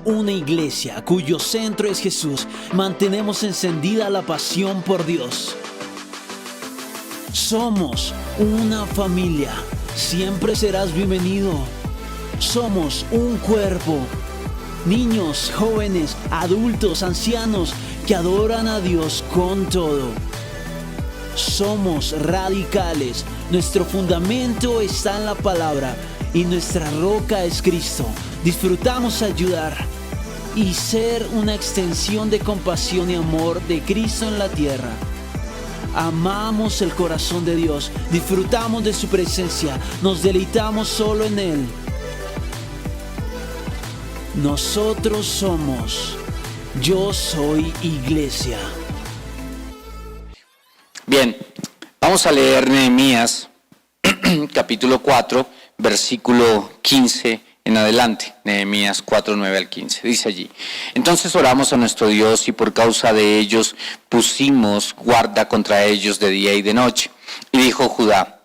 una iglesia cuyo centro es Jesús, mantenemos encendida la pasión por Dios. Somos una familia, siempre serás bienvenido. Somos un cuerpo, niños, jóvenes, adultos, ancianos que adoran a Dios con todo. Somos radicales, nuestro fundamento está en la palabra y nuestra roca es Cristo. Disfrutamos ayudar y ser una extensión de compasión y amor de Cristo en la tierra. Amamos el corazón de Dios, disfrutamos de su presencia, nos deleitamos solo en Él. Nosotros somos, yo soy iglesia. Bien, vamos a leer Nehemías capítulo 4, versículo 15 en adelante. Nehemías 4, 9 al 15. Dice allí: entonces oramos a nuestro Dios y por causa de ellos pusimos guarda contra ellos de día y de noche. Y dijo Judá: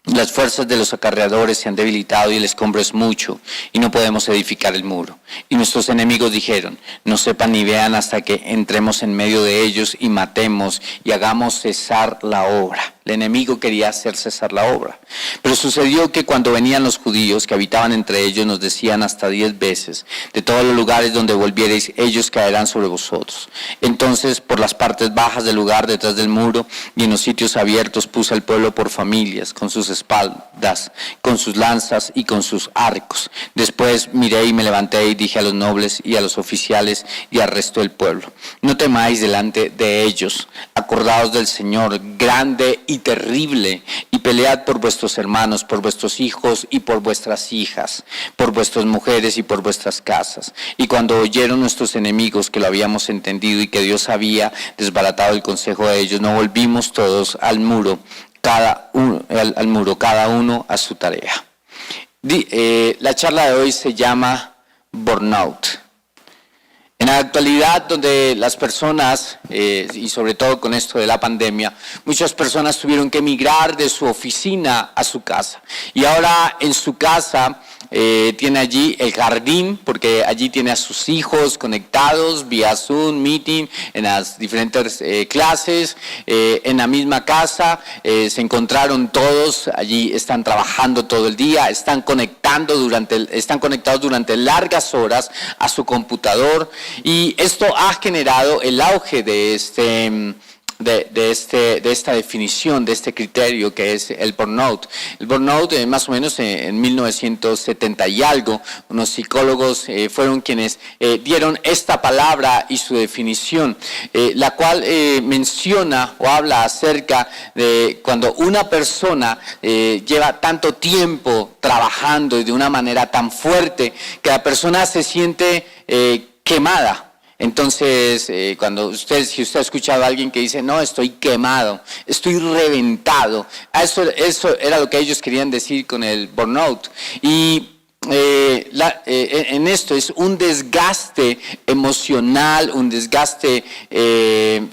las fuerzas de los acarreadores se han debilitado y el escombro es mucho y no podemos edificar el muro. Y nuestros enemigos dijeron: no sepan ni vean hasta que entremos en medio de ellos y matemos y hagamos cesar la obra. El enemigo quería hacer cesar la obra. Pero sucedió que cuando venían los judíos que habitaban entre ellos, nos decían hasta 10 veces: de todos los lugares donde volviereis, ellos caerán sobre vosotros. Entonces, por las partes bajas del lugar, detrás del muro, y en los sitios abiertos, puse al pueblo por familias, con sus espaldas, con sus lanzas y con sus arcos. Después miré y me levanté y dije a los nobles y a los oficiales y al resto del pueblo: no temáis delante de ellos, acordaos del Señor, grande y terrible, y pelead por vuestros hermanos, por vuestros hijos y por vuestras hijas, por vuestras mujeres y por vuestras casas. Y cuando oyeron nuestros enemigos que lo habíamos entendido y que Dios había desbaratado el consejo de ellos, no volvimos todos al muro, cada uno a su tarea. La charla de hoy se llama Burnout. En la actualidad, donde las personas, y sobre todo con esto de la pandemia, muchas personas tuvieron que emigrar de su oficina a su casa. Y ahora en su casa tiene allí el jardín, porque allí tiene a sus hijos conectados vía Zoom, Meeting, en las diferentes clases, en la misma casa. Se encontraron todos, allí están trabajando todo el día, están conectados durante largas horas a su computador. Y esto ha generado el auge de esta definición, de este criterio que es el burnout. El burnout, más o menos en 1970 y algo, unos psicólogos fueron quienes dieron esta palabra y su definición, la cual menciona o habla acerca de cuando una persona lleva tanto tiempo trabajando y de una manera tan fuerte que la persona se siente quemada. Entonces, si usted ha escuchado a alguien que dice: no, estoy quemado, estoy reventado, eso era lo que ellos querían decir con el burnout. Y en esto es un desgaste emocional, un desgaste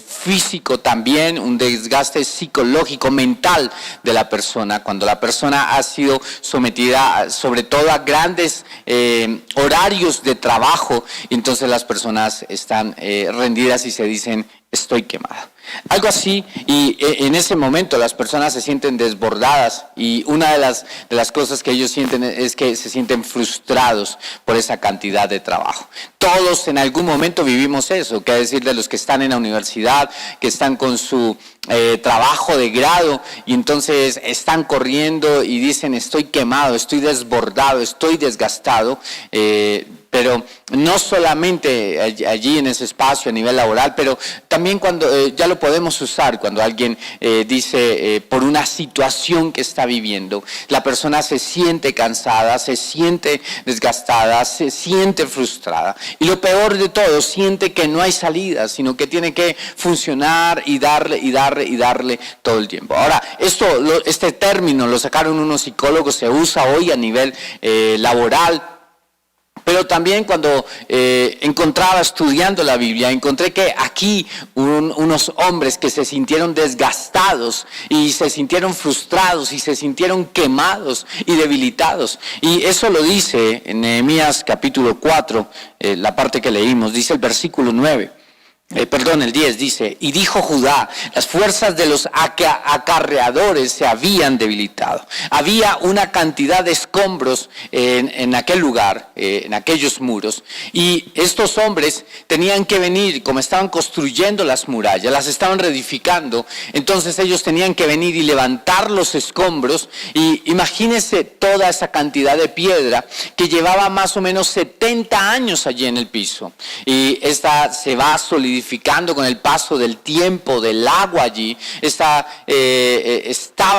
físico también, un desgaste psicológico, mental de la persona, cuando la persona ha sido sometida sobre todo a grandes horarios de trabajo, y entonces las personas están rendidas y se dicen: estoy quemada. Algo así, y en ese momento las personas se sienten desbordadas, y una de las cosas que ellos sienten es que se sienten frustrados por esa cantidad de trabajo. Todos en algún momento vivimos eso, que decir de los que están en la universidad, que están con su trabajo de grado, y entonces están corriendo y dicen: estoy quemado, estoy desbordado, estoy desgastado. Pero no solamente allí en ese espacio a nivel laboral, pero también cuando ya lo podemos usar cuando alguien dice por una situación que está viviendo, la persona se siente cansada, se siente desgastada, se siente frustrada, y lo peor de todo, siente que no hay salida, sino que tiene que funcionar y darle todo el tiempo. Ahora, este término lo sacaron unos psicólogos, se usa hoy a nivel laboral Pero también cuando encontraba estudiando la Biblia, encontré que aquí unos hombres que se sintieron desgastados y se sintieron frustrados y se sintieron quemados y debilitados. Y eso lo dice en Nehemías capítulo 4, la parte que leímos, dice el versículo 9. El 10 dice, y dijo Judá, las fuerzas de los acarreadores se habían debilitado. Había una cantidad de escombros en aquel lugar, en aquellos muros. Y estos hombres tenían que venir, como estaban construyendo las murallas, las estaban reedificando. Entonces ellos tenían que venir y levantar los escombros. Y imagínense toda esa cantidad de piedra que llevaba más o menos 70 años allí en el piso. Y esta se va a solidificando con el paso del tiempo, del agua allí, estaba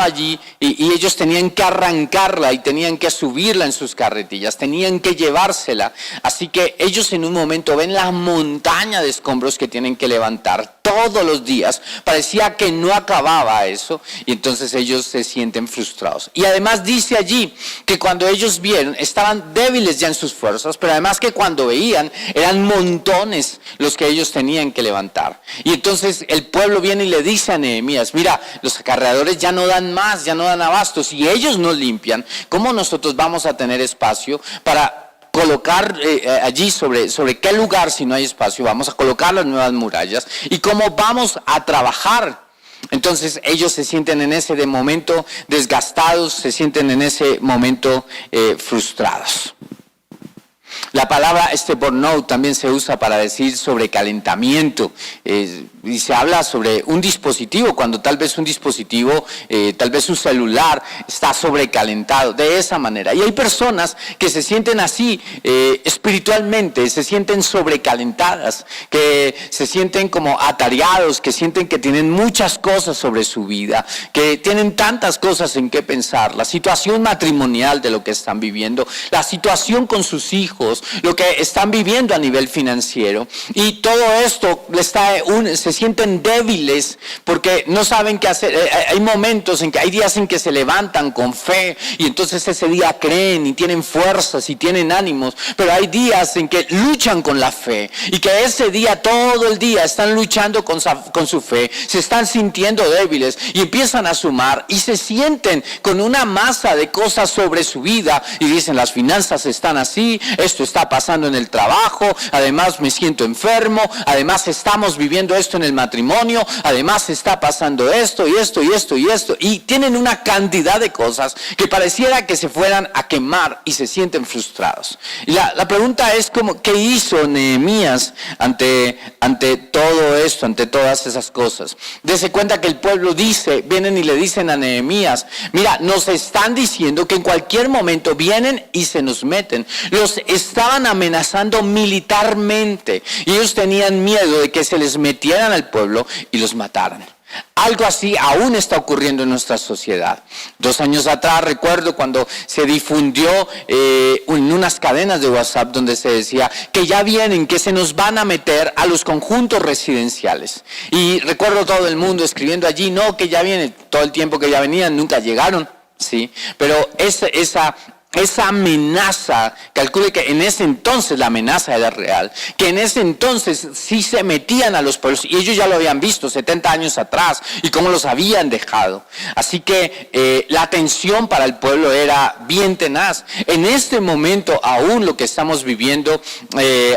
allí y ellos tenían que arrancarla y tenían que subirla en sus carretillas, tenían que llevársela. Así que ellos en un momento ven la montaña de escombros que tienen que levantar todos los días. Parecía que no acababa eso y entonces ellos se sienten frustrados. Y además dice allí que cuando ellos vieron, estaban débiles ya en sus fuerzas, pero además que cuando veían, eran montones los que ellos tenían que levantar. Y entonces el pueblo viene y le dice a Nehemías, mira, los acarreadores ya no dan más, ya no dan abasto. Si ellos no limpian, ¿cómo nosotros vamos a tener espacio para colocar allí sobre qué lugar, si no hay espacio, vamos a colocar las nuevas murallas? ¿Y cómo vamos a trabajar? Entonces ellos se sienten en ese momento desgastados, se sienten en ese momento frustrados. La palabra burnout también se usa para decir sobrecalentamiento, y se habla sobre un dispositivo, cuando tal vez un dispositivo, tal vez un celular está sobrecalentado, de esa manera. Y hay personas que se sienten así espiritualmente, se sienten sobrecalentadas, que se sienten como atareados, que sienten que tienen muchas cosas sobre su vida, que tienen tantas cosas en qué pensar, la situación matrimonial de lo que están viviendo, la situación con sus hijos, lo que están viviendo a nivel financiero, y todo esto se sienten débiles porque no saben qué hacer. Hay momentos hay días en que se levantan con fe y entonces ese día creen y tienen fuerzas y tienen ánimos, pero hay días en que luchan con la fe y que ese día, todo el día están luchando con su fe, se están sintiendo débiles y empiezan a sumar y se sienten con una masa de cosas sobre su vida y dicen, las finanzas están así, esto está pasando en el trabajo, además me siento enfermo, además estamos viviendo esto en el matrimonio, además está pasando esto y esto y esto y esto, y tienen una cantidad de cosas que pareciera que se fueran a quemar y se sienten frustrados. Y la pregunta es ¿qué hizo Nehemías ante todo esto, ante todas esas cosas? Dese cuenta que el pueblo vienen y le dicen a Nehemías, mira, nos están diciendo que en cualquier momento vienen y se nos meten. Los estaban amenazando militarmente y ellos tenían miedo de que se les metieran al pueblo y los mataran. Algo así aún está ocurriendo en nuestra sociedad. 2 años atrás recuerdo cuando se difundió en unas cadenas de WhatsApp donde se decía que ya vienen, que se nos van a meter a los conjuntos residenciales. Y recuerdo todo el mundo escribiendo allí, no, que ya vienen, todo el tiempo que ya venían, nunca llegaron, ¿sí? Pero esa amenaza, calcule que en ese entonces la amenaza era real, que en ese entonces sí se metían a los pueblos y ellos ya lo habían visto 70 años atrás y cómo los habían dejado. Así que la tensión para el pueblo era bien tenaz. En este momento aún lo que estamos viviendo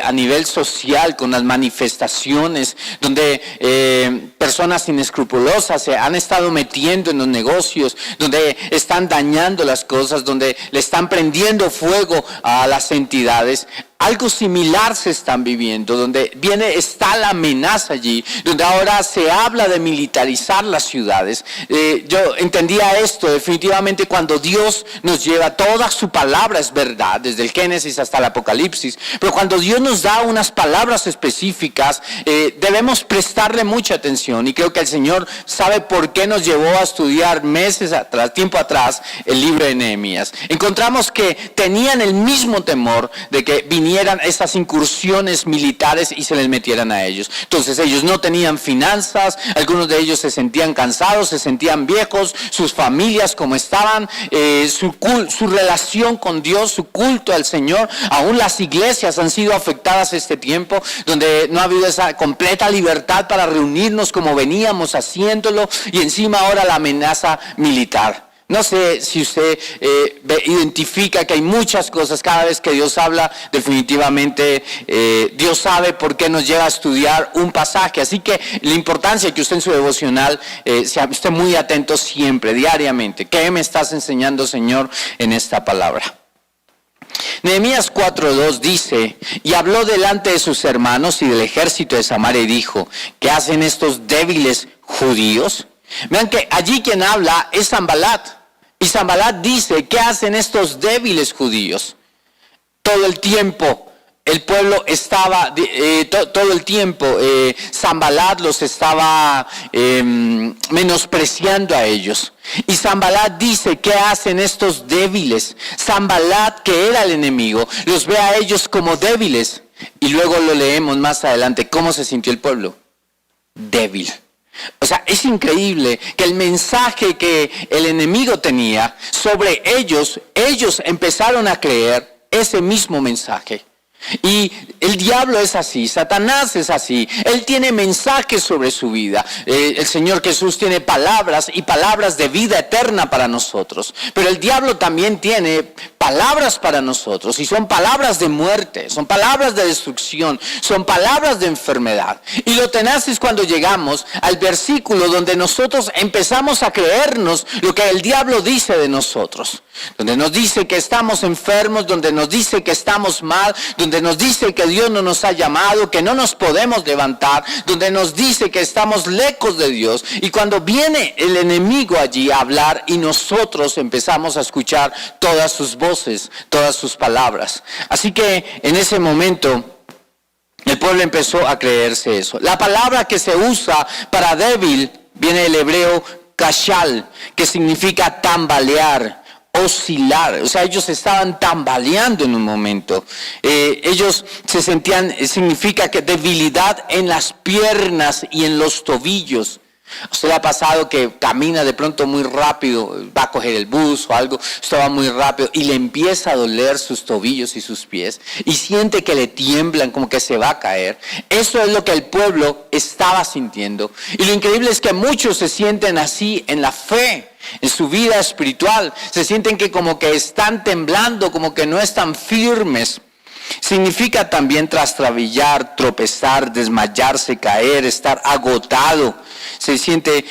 a nivel social con las manifestaciones donde personas inescrupulosas se han estado metiendo en los negocios, donde están dañando las cosas, donde le están prendiendo fuego a las entidades. Algo similar se están viviendo, donde está la amenaza allí, donde ahora se habla de militarizar las ciudades. Yo entendía esto definitivamente cuando Dios nos lleva, toda su palabra es verdad, desde el Génesis hasta el Apocalipsis, pero cuando Dios nos da unas palabras específicas, debemos prestarle mucha atención, y creo que el Señor sabe por qué nos llevó a estudiar tiempo atrás, el libro de Nehemías. Encontramos que tenían el mismo temor de que vinieran vinieran estas incursiones militares y se les metieran a ellos. Entonces ellos no tenían finanzas, algunos de ellos se sentían cansados, se sentían viejos, sus familias como estaban, su relación con Dios, su culto al Señor, aún las iglesias han sido afectadas este tiempo, donde no ha habido esa completa libertad para reunirnos como veníamos haciéndolo, y encima ahora la amenaza militar. No sé si usted identifica que hay muchas cosas. Cada vez que Dios habla, definitivamente Dios sabe por qué nos lleva a estudiar un pasaje. Así que la importancia de que usted en su devocional sea usted muy atento siempre, diariamente. ¿Qué me estás enseñando, Señor, en esta palabra? Nehemías 4:2 dice: y habló delante de sus hermanos y del ejército de Samaria y dijo: ¿qué hacen estos débiles judíos? Vean que allí quien habla es Sanbalat. Y Sanbalat dice: ¿qué hacen estos débiles judíos? Todo el tiempo el pueblo estaba, todo el tiempo Sanbalat los estaba menospreciando a ellos. Y Sanbalat dice: ¿qué hacen estos débiles? Sanbalat, que era el enemigo, los ve a ellos como débiles. Y luego lo leemos más adelante. ¿Cómo se sintió el pueblo? Débil. O sea, es increíble que el mensaje que el enemigo tenía sobre ellos empezaron a creer ese mismo mensaje. Y el diablo es así, Satanás es así, él tiene mensajes sobre su vida. El Señor Jesús tiene palabras y palabras de vida eterna para nosotros, pero el diablo también tiene palabras para nosotros, y son palabras de muerte, son palabras de destrucción, son palabras de enfermedad. Y lo tenaz es cuando llegamos al versículo donde nosotros empezamos a creernos lo que el diablo dice de nosotros, donde nos dice que estamos enfermos, donde nos dice que estamos mal, donde nos dice que Dios no nos ha llamado, que no nos podemos levantar, donde nos dice que estamos lejos de Dios. Y cuando viene el enemigo allí a hablar y nosotros empezamos a escuchar todas sus voces, todas sus palabras. Así que en ese momento el pueblo empezó a creerse eso. La palabra que se usa para débil viene del hebreo kashal, que significa tambalear, oscilar. O sea, ellos estaban tambaleando en un momento. Ellos se sentían, significa que debilidad en las piernas y en los tobillos. ¿A usted le ha pasado que camina de pronto muy rápido, va a coger el bus o algo, usted va muy rápido y le empieza a doler sus tobillos y sus pies y siente que le tiemblan, como que se va a caer? Eso es lo que el pueblo estaba sintiendo. Y lo increíble es que muchos se sienten así en la fe, en su vida espiritual. Se sienten que como que están temblando, como que no están firmes. Significa también trastrabillar, tropezar, desmayarse, caer, estar agotado. Se siente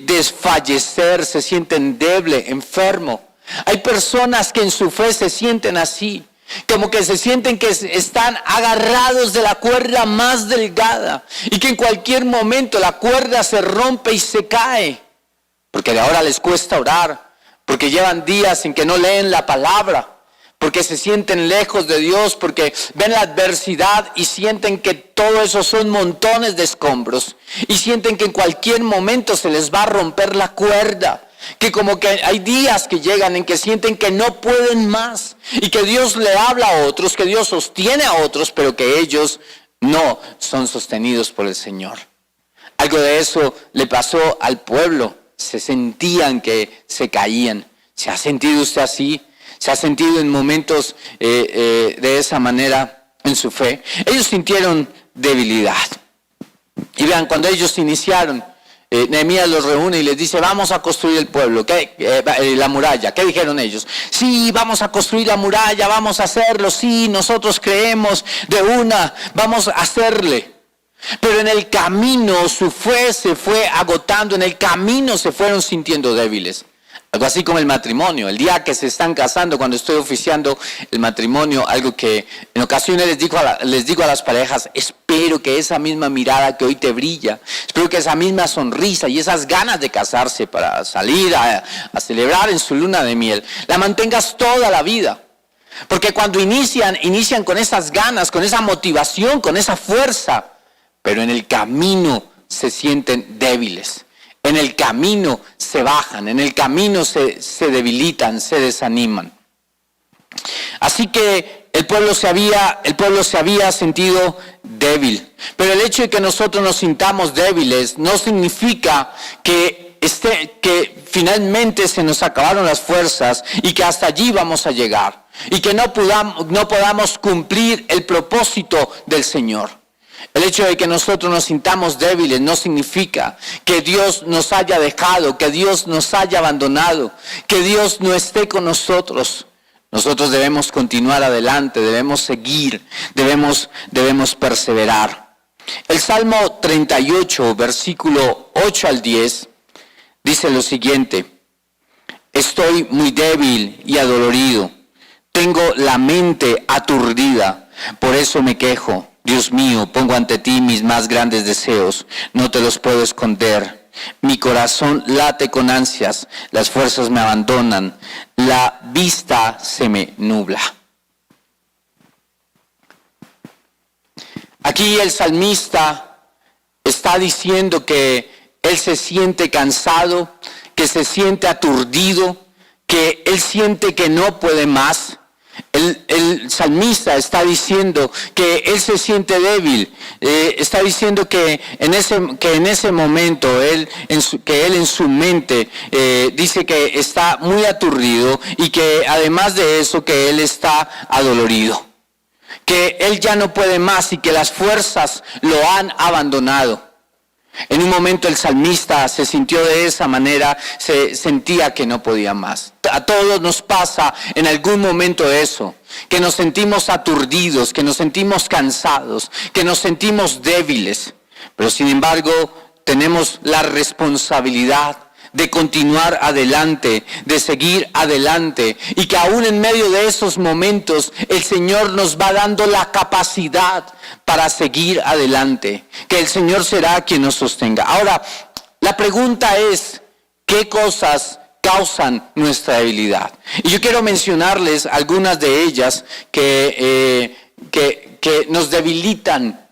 desfallecer, se sienten débil, enfermo. Hay personas que en su fe se sienten así, como que se sienten que están agarrados de la cuerda más delgada y que en cualquier momento la cuerda se rompe y se cae, porque de ahora les cuesta orar, porque llevan días en que no leen la palabra, porque se sienten lejos de Dios, porque ven la adversidad y sienten que todo eso son montones de escombros, y sienten que en cualquier momento se les va a romper la cuerda, que como que hay días que llegan en que sienten que no pueden más, y que Dios le habla a otros, que Dios sostiene a otros, pero que ellos no son sostenidos por el Señor. Algo de eso le pasó al pueblo, se sentían que se caían. ¿Se ha sentido usted así? ¿Se ha sentido en momentos de esa manera en su fe? Ellos sintieron debilidad. Y vean, cuando ellos iniciaron, Nehemías los reúne y les dice: vamos a construir el pueblo, la muralla. ¿Qué dijeron ellos? Sí, vamos a construir la muralla, vamos a hacerlo, sí, nosotros creemos de una, vamos a hacerle. Pero en el camino su fe se fue agotando, en el camino se fueron sintiendo débiles. Algo así como el matrimonio. El día que se están casando, cuando estoy oficiando el matrimonio, algo que en ocasiones les digo a las parejas: espero que esa misma mirada que hoy te brilla, espero que esa misma sonrisa y esas ganas de casarse para salir a celebrar en su luna de miel, la mantengas toda la vida. Porque cuando inician con esas ganas, con esa motivación, con esa fuerza, pero en el camino se sienten débiles. En el camino se bajan, en el camino se debilitan, se desaniman. Así que El pueblo se había sentido débil. Pero el hecho de que nosotros nos sintamos débiles no significa que finalmente se nos acabaron las fuerzas y que hasta allí vamos a llegar. Y que no podamos cumplir el propósito del Señor. El hecho de que nosotros nos sintamos débiles no significa que Dios nos haya dejado, que Dios nos haya abandonado, que Dios no esté con nosotros. Nosotros debemos continuar adelante, debemos seguir, debemos perseverar. El Salmo 38, versículo 8 al 10, dice lo siguiente: estoy muy débil y adolorido, tengo la mente aturdida, por eso me quejo. Dios mío, pongo ante ti mis más grandes deseos, no te los puedo esconder. Mi corazón late con ansias, las fuerzas me abandonan, la vista se me nubla. Aquí el salmista está diciendo que él se siente cansado, que se siente aturdido, que él siente que no puede más. El salmista está diciendo que él se siente débil, está diciendo que en ese momento él en su mente dice que está muy aturdido y que además de eso que él está adolorido, que él ya no puede más y que las fuerzas lo han abandonado. En un momento el salmista se sintió de esa manera, se sentía que no podía más. A todos nos pasa en algún momento eso, que nos sentimos aturdidos, que nos sentimos cansados, que nos sentimos débiles. Pero sin embargo tenemos la responsabilidad de continuar adelante, de seguir adelante, y que aún en medio de esos momentos el Señor nos va dando la capacidad para seguir adelante, que el Señor será quien nos sostenga. Ahora, la pregunta es, ¿qué cosas causan nuestra debilidad? Y yo quiero mencionarles algunas de ellas que nos debilitan,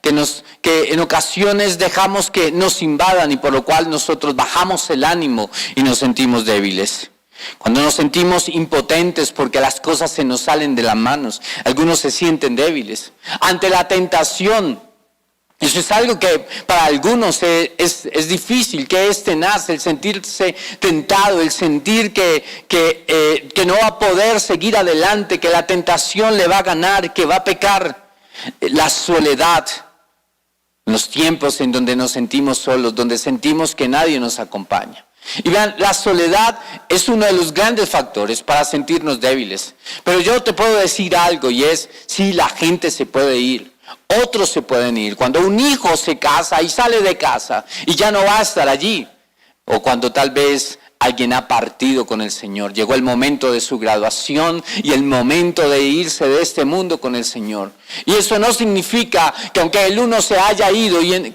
que en ocasiones dejamos que nos invadan y por lo cual nosotros bajamos el ánimo y nos sentimos débiles. Cuando nos sentimos impotentes porque las cosas se nos salen de las manos, algunos se sienten débiles. Ante la tentación, eso es algo que para algunos es difícil, que es tenaz, el sentirse tentado, el sentir que no va a poder seguir adelante, que la tentación le va a ganar, que va a pecar. La soledad, los tiempos en donde nos sentimos solos, donde sentimos que nadie nos acompaña. Y vean, la soledad es uno de los grandes factores para sentirnos débiles. Pero yo te puedo decir algo, y es, sí, la gente se puede ir, otros se pueden ir. Cuando un hijo se casa y sale de casa y ya no va a estar allí, o cuando tal vez alguien ha partido con el Señor, llegó el momento de su graduación y el momento de irse de este mundo con el Señor. Y eso no significa que aunque el uno se haya ido y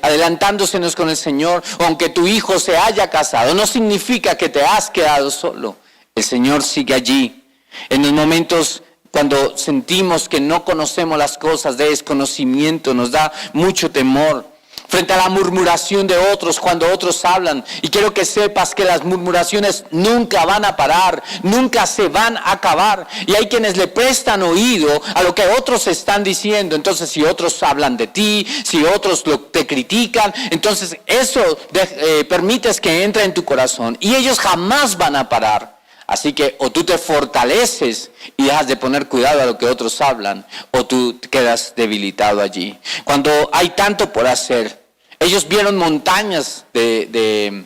adelantándosenos con el Señor, o aunque tu hijo se haya casado, no significa que te has quedado solo. El Señor sigue allí. En los momentos cuando sentimos que no conocemos las cosas, de desconocimiento, nos da mucho temor. Frente a la murmuración de otros, cuando otros hablan. Y quiero que sepas que las murmuraciones nunca van a parar, nunca se van a acabar. Y hay quienes le prestan oído a lo que otros están diciendo. Entonces, si otros hablan de ti, si otros te critican, entonces eso permites que entre en tu corazón. Y ellos jamás van a parar. Así que o tú te fortaleces y dejas de poner cuidado a lo que otros hablan, o tú quedas debilitado allí. Cuando hay tanto por hacer, ellos vieron montañas de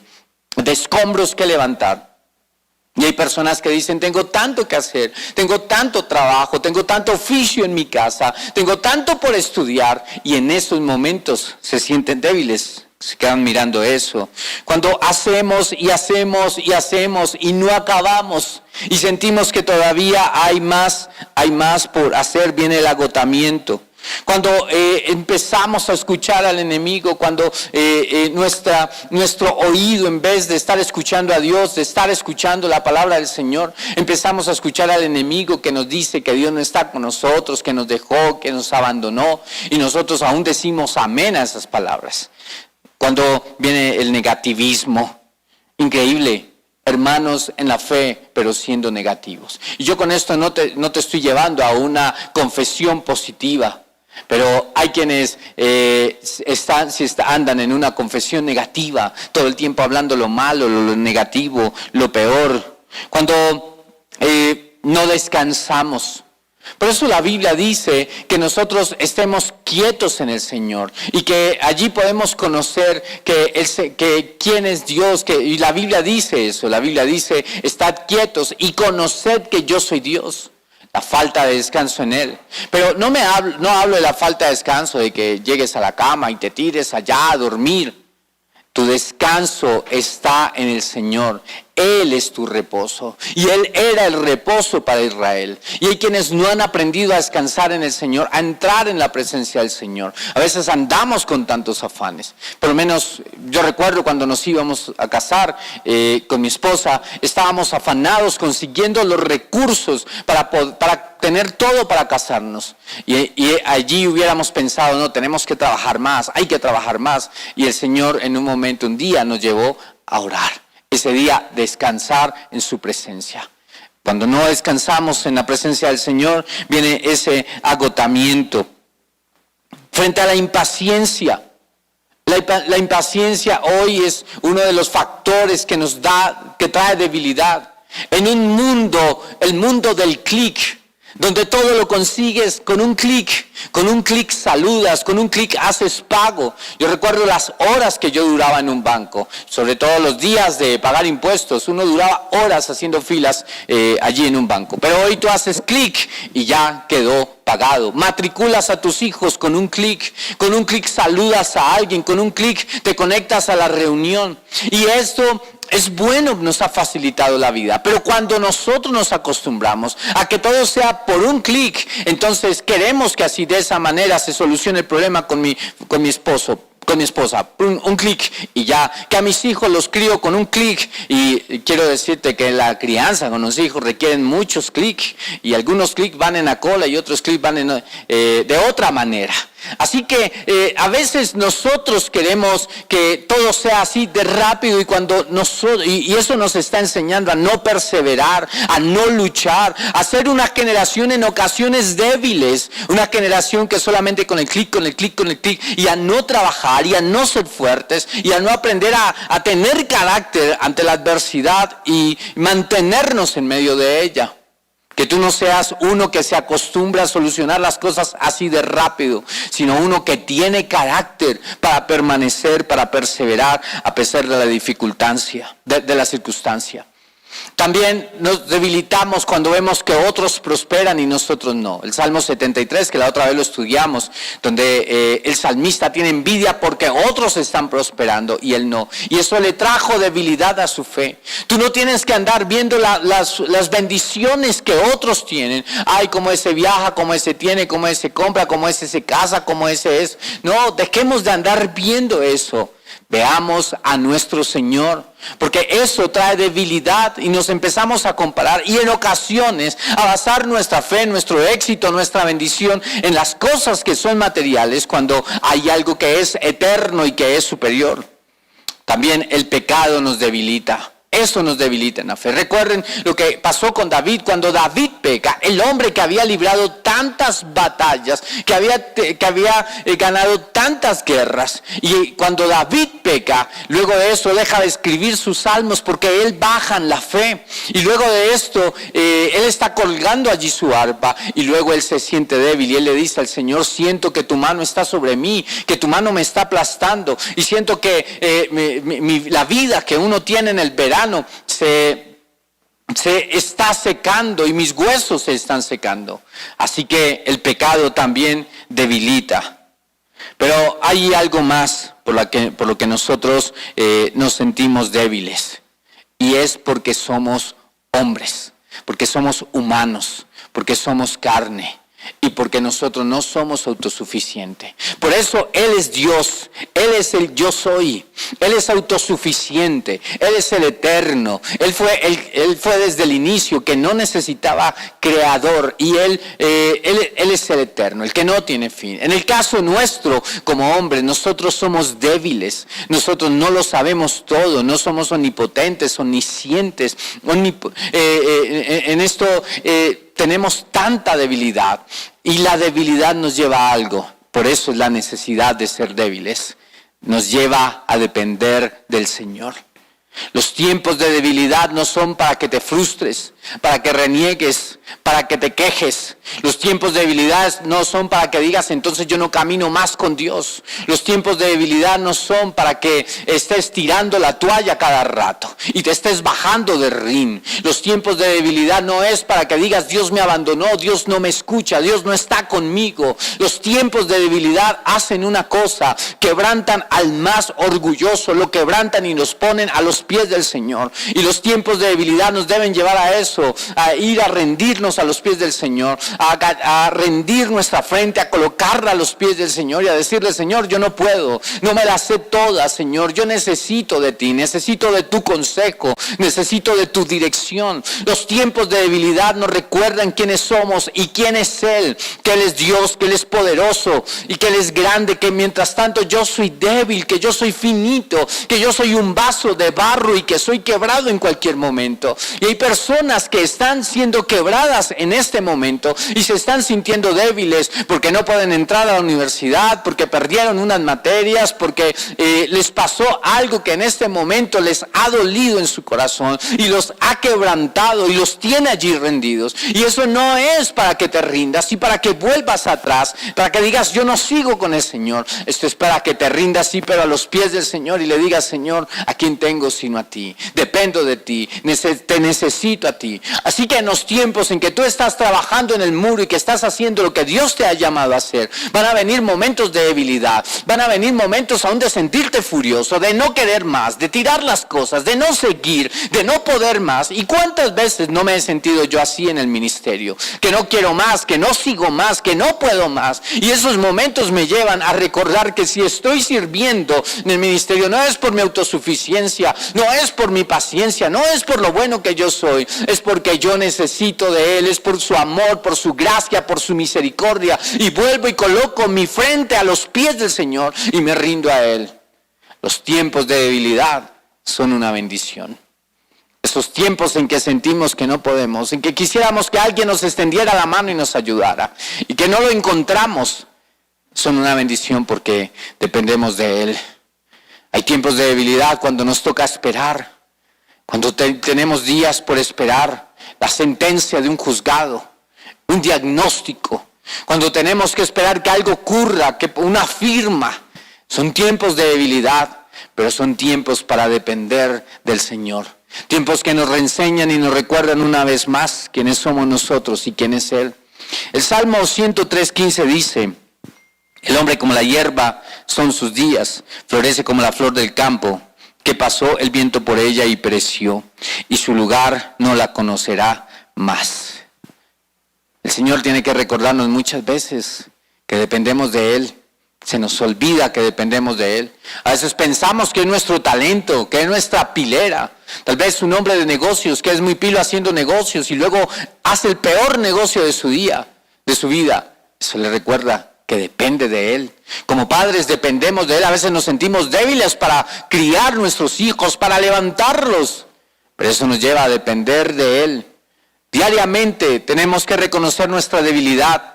escombros que levantar. Y hay personas que dicen, tengo tanto que hacer, tengo tanto trabajo, tengo tanto oficio en mi casa, tengo tanto por estudiar, y en esos momentos se sienten débiles. Se quedan mirando eso. Cuando hacemos y no acabamos y sentimos que todavía hay más por hacer, viene el agotamiento. Cuando empezamos a escuchar al enemigo, cuando nuestro oído, en vez de estar escuchando a Dios, de estar escuchando la palabra del Señor, empezamos a escuchar al enemigo que nos dice que Dios no está con nosotros, que nos dejó, que nos abandonó, y nosotros aún decimos amén a esas palabras. Cuando viene el negativismo, increíble, hermanos en la fe, pero siendo negativos. Y yo con esto no te estoy llevando a una confesión positiva, pero hay quienes andan en una confesión negativa, todo el tiempo hablando lo malo, lo negativo, lo peor, cuando no descansamos. Por eso la Biblia dice que nosotros estemos quietos en el Señor y que allí podemos conocer que quién es Dios, y la Biblia dice eso, la Biblia dice, estad quietos y conoced que yo soy Dios. La falta de descanso en Él. Pero no hablo de la falta de descanso, de que llegues a la cama y te tires allá a dormir. Tu descanso está en el Señor. Él es tu reposo. Y Él era el reposo para Israel. Y hay quienes no han aprendido a descansar en el Señor, a entrar en la presencia del Señor. A veces andamos con tantos afanes. Por lo menos yo recuerdo cuando nos íbamos a casar con mi esposa, estábamos afanados consiguiendo los recursos para tener todo para casarnos. Y allí hubiéramos pensado, no, tenemos que trabajar más, hay que trabajar más. Y el Señor en un día nos llevó a orar. Ese día descansar en su presencia. Cuando no descansamos en la presencia del Señor, viene ese agotamiento. Frente a la impaciencia. La impaciencia hoy es uno de los factores que trae debilidad. En un mundo, el mundo del clic, donde todo lo consigues con un clic saludas, con un clic haces pago. Yo recuerdo las horas que yo duraba en un banco, sobre todo los días de pagar impuestos, uno duraba horas haciendo filas allí en un banco. Pero hoy tú haces clic y ya quedó pagado. Matriculas a tus hijos con un clic saludas a alguien, con un clic te conectas a la reunión. Y esto es bueno, nos ha facilitado la vida, pero cuando nosotros nos acostumbramos a que todo sea por un clic, entonces queremos que así de esa manera se solucione el problema con mi esposa, un clic y ya, que a mis hijos los crío con un clic. Y quiero decirte que la crianza con los hijos requieren muchos clics, y algunos clics van en la cola y otros clics van de otra manera. Así que a veces nosotros queremos que todo sea así de rápido, y eso nos está enseñando a no perseverar, a no luchar, a ser una generación en ocasiones débiles, una generación que solamente con el clic, y a no trabajar, y a no ser fuertes, y a no aprender a tener carácter ante la adversidad y mantenernos en medio de ella. Que tú no seas uno que se acostumbra a solucionar las cosas así de rápido, sino uno que tiene carácter para permanecer, para perseverar a pesar de la dificultad, de la circunstancia. También nos debilitamos cuando vemos que otros prosperan y nosotros no. El Salmo 73, que la otra vez lo estudiamos, donde el salmista tiene envidia porque otros están prosperando y él no. Y eso le trajo debilidad a su fe. Tú no tienes que andar viendo las bendiciones que otros tienen. Ay, como ese viaja, como ese tiene, como ese compra, como ese se casa, como ese es. No, dejemos de andar viendo eso. Veamos a nuestro Señor, porque eso trae debilidad y nos empezamos a comparar y en ocasiones a basar nuestra fe, nuestro éxito, nuestra bendición en las cosas que son materiales, cuando hay algo que es eterno y que es superior. También el pecado nos debilita. Eso nos debilita en la fe. Recuerden lo que pasó con David. Cuando David peca, el hombre que había librado tantas batallas, que había ganado tantas guerras, y cuando David peca, luego de eso deja de escribir sus salmos porque él baja en la fe. Y luego de esto, él está colgando allí su arpa y luego él se siente débil y él le dice al Señor: siento que tu mano está sobre mí, que tu mano me está aplastando, y siento que la vida que uno tiene en el verano se está secando y mis huesos se están secando. Así que el pecado también debilita. Pero hay algo más por lo que nosotros nos sentimos débiles, y es porque somos hombres, porque somos humanos, porque somos carne. Y porque nosotros no somos autosuficientes. Por eso Él es Dios, Él es el yo soy. Él es autosuficiente, Él es el eterno, Él fue desde el inicio, que no necesitaba creador, y Él es el eterno, el que no tiene fin. En el caso nuestro, como hombres, nosotros somos débiles, nosotros no lo sabemos todo, no somos omnipotentes, omniscientes, en esto tenemos tanta debilidad, y la debilidad nos lleva a algo. Por eso es la necesidad de ser débiles. Nos lleva a depender del Señor. Los tiempos de debilidad no son para que te frustres, para que reniegues, para que te quejes. Los tiempos de debilidad no son para que digas, entonces yo no camino más con Dios. Los tiempos de debilidad no son para que estés tirando la toalla cada rato y te estés bajando del ring. Los tiempos de debilidad no es para que digas, Dios me abandonó, Dios no me escucha, Dios no está conmigo. Los tiempos de debilidad hacen una cosa: quebrantan al más orgulloso, lo quebrantan y nos ponen a los pies del Señor. Y los tiempos de debilidad nos deben llevar a eso, a ir a rendirnos a los pies del Señor, a rendir nuestra frente, a colocarla a los pies del Señor y a decirle, Señor, yo no puedo, no me la sé toda, Señor, yo necesito de ti, necesito de tu consejo, necesito de tu dirección. Los tiempos de debilidad nos recuerdan quiénes somos y quién es Él, que Él es Dios, que Él es poderoso y que Él es grande, que mientras tanto yo soy débil, que yo soy finito, que yo soy un vaso de barro y que soy quebrado en cualquier momento. Y hay personas que están siendo quebradas en este momento y se están sintiendo débiles porque no pueden entrar a la universidad, porque perdieron unas materias, porque les pasó algo que en este momento les ha dolido en su corazón y los ha quebrantado y los tiene allí rendidos. Y eso no es para que te rindas y para que vuelvas atrás, para que digas, yo no sigo con el Señor. Esto es para que te rindas, sí, pero a los pies del Señor y le digas, Señor, ¿a quién tengo sino a ti? Dependo de ti, te necesito a ti. Así que en los tiempos en que tú estás trabajando en el muro y que estás haciendo lo que Dios te ha llamado a hacer, van a venir momentos de debilidad, van a venir momentos aún de sentirte furioso, de no querer más, de tirar las cosas, de no seguir, de no poder más. ¿Y cuántas veces no me he sentido yo así en el ministerio? Que no quiero más, que no sigo más, que no puedo más. Y esos momentos me llevan a recordar que si estoy sirviendo en el ministerio, no es por mi autosuficiencia, no es por mi paciencia, no es por lo bueno que yo soy, es porque yo necesito de Él, es por su amor, por su gracia, por su misericordia. Y vuelvo y coloco mi frente a los pies del Señor y me rindo a Él. Los tiempos de debilidad son una bendición. Esos tiempos en que sentimos que no podemos, en que quisiéramos que alguien nos extendiera la mano y nos ayudara, y que no lo encontramos, son una bendición porque dependemos de Él. Hay tiempos de debilidad cuando nos toca esperar, cuando tenemos días por esperar la sentencia de un juzgado, un diagnóstico, cuando tenemos que esperar que algo ocurra, que una firma. Son tiempos de debilidad, pero son tiempos para depender del Señor. Tiempos que nos reenseñan y nos recuerdan una vez más quiénes somos nosotros y quién es Él. El Salmo 103:15 dice, el hombre como la hierba son sus días, florece como la flor del campo, que pasó el viento por ella y pereció, y su lugar no la conocerá más. El Señor tiene que recordarnos muchas veces que dependemos de Él. Se nos olvida que dependemos de Él. A veces pensamos que es nuestro talento, que es nuestra pilera. Tal vez un hombre de negocios que es muy pilo haciendo negocios y luego hace el peor negocio de su día, de su vida. Eso le recuerda que depende de Él. Como padres dependemos de Él. A veces nos sentimos débiles para criar nuestros hijos, para levantarlos. Pero eso nos lleva a depender de Él. Diariamente tenemos que reconocer nuestra debilidad.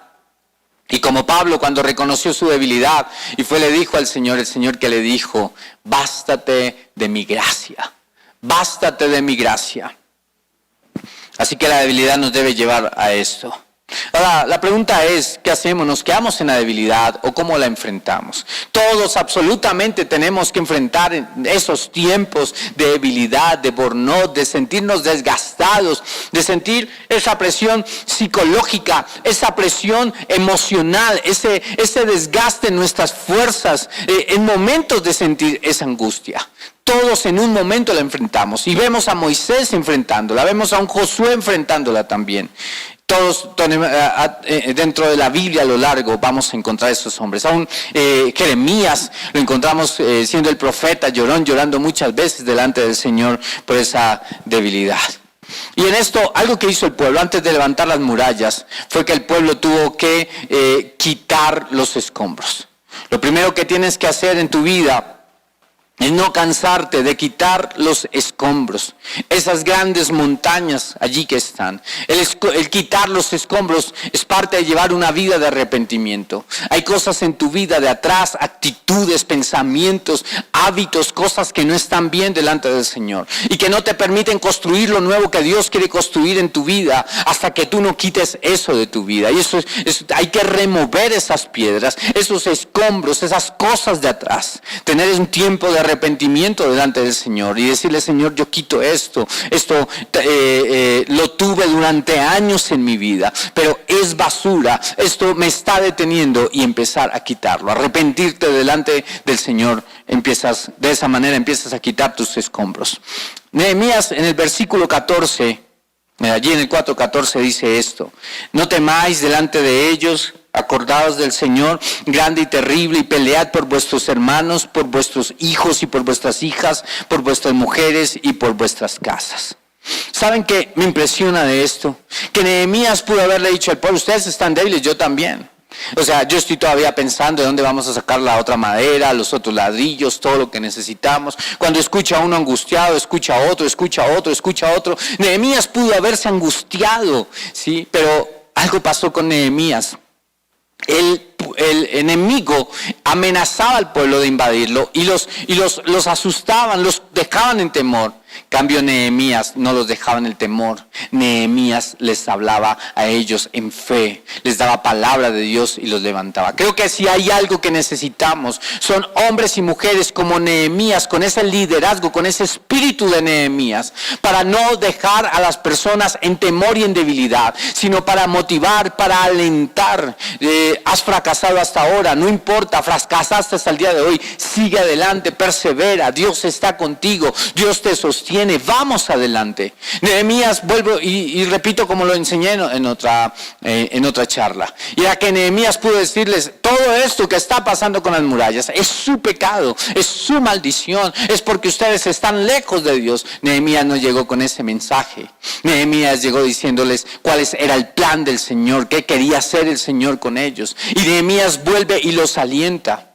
Y como Pablo, cuando reconoció su debilidad y le dijo al Señor, el Señor que le dijo, bástate de mi gracia, bástate de mi gracia. Así que la debilidad nos debe llevar a esto. Ahora, la pregunta es, ¿qué hacemos? ¿Nos quedamos en la debilidad o cómo la enfrentamos? Todos absolutamente tenemos que enfrentar esos tiempos de debilidad, de burnout, de sentirnos desgastados, de sentir esa presión psicológica, esa presión emocional, ese desgaste en nuestras fuerzas, en momentos de sentir esa angustia. Todos en un momento la enfrentamos y vemos a Moisés enfrentándola, vemos a un Josué enfrentándola también. Todos dentro de la Biblia a lo largo vamos a encontrar esos hombres. Aún Jeremías lo encontramos siendo el profeta llorando muchas veces delante del Señor por esa debilidad. Y en esto, algo que hizo el pueblo antes de levantar las murallas fue que el pueblo tuvo que quitar los escombros. Lo primero que tienes que hacer en tu vida es no cansarte de quitar los escombros, esas grandes montañas allí que están. El quitar los escombros es parte de llevar una vida de arrepentimiento. Hay cosas en tu vida de atrás, actitudes, pensamientos, hábitos, cosas que no están bien delante del Señor y que no te permiten construir lo nuevo que Dios quiere construir en tu vida hasta que tú no quites eso de tu vida. Y eso hay que remover esas piedras, esos escombros, esas cosas de atrás. Tener un tiempo de arrepentimiento delante del Señor y decirle: Señor, yo quito esto lo tuve durante años en mi vida, pero es basura, esto me está deteniendo, y empezar a quitarlo, arrepentirte delante del Señor. De esa manera empiezas a quitar tus escombros. Nehemías en el versículo 14, allí en el 4:14 dice esto: no temáis delante de ellos, acordaos del Señor grande y terrible, y pelead por vuestros hermanos, por vuestros hijos y por vuestras hijas, por vuestras mujeres y por vuestras casas. ¿Saben qué me impresiona de esto? Que Nehemías pudo haberle dicho al pueblo: ustedes están débiles, yo también. O sea, yo estoy todavía pensando de dónde vamos a sacar la otra madera, los otros ladrillos, todo lo que necesitamos. Cuando escucha a uno angustiado, escucha a otro. Nehemías pudo haberse angustiado, ¿sí? Pero algo pasó con Nehemías. El enemigo amenazaba al pueblo de invadirlo y los asustaban, los dejaban en temor. En cambio, Nehemías no los dejaba en el temor. Nehemías les hablaba a ellos en fe, les daba palabra de Dios y los levantaba. Creo que si hay algo que necesitamos, son hombres y mujeres como Nehemías, con ese liderazgo, con ese espíritu de Nehemías, para no dejar a las personas en temor y en debilidad, sino para motivar, para alentar. Has fracasado hasta ahora, no importa, fracasaste hasta el día de hoy, sigue adelante, persevera, Dios está contigo, Dios te sostiene, vamos adelante. Nehemías, vuelvo y repito como lo enseñé en otra charla, y era que Nehemías pudo decirles: todo esto que está pasando con las murallas es su pecado, es su maldición, es porque ustedes están lejos de Dios. Nehemías no llegó con ese mensaje. Nehemías llegó diciéndoles cuál era el plan del Señor, qué quería hacer el Señor con ellos. Y Nehemías vuelve y los alienta.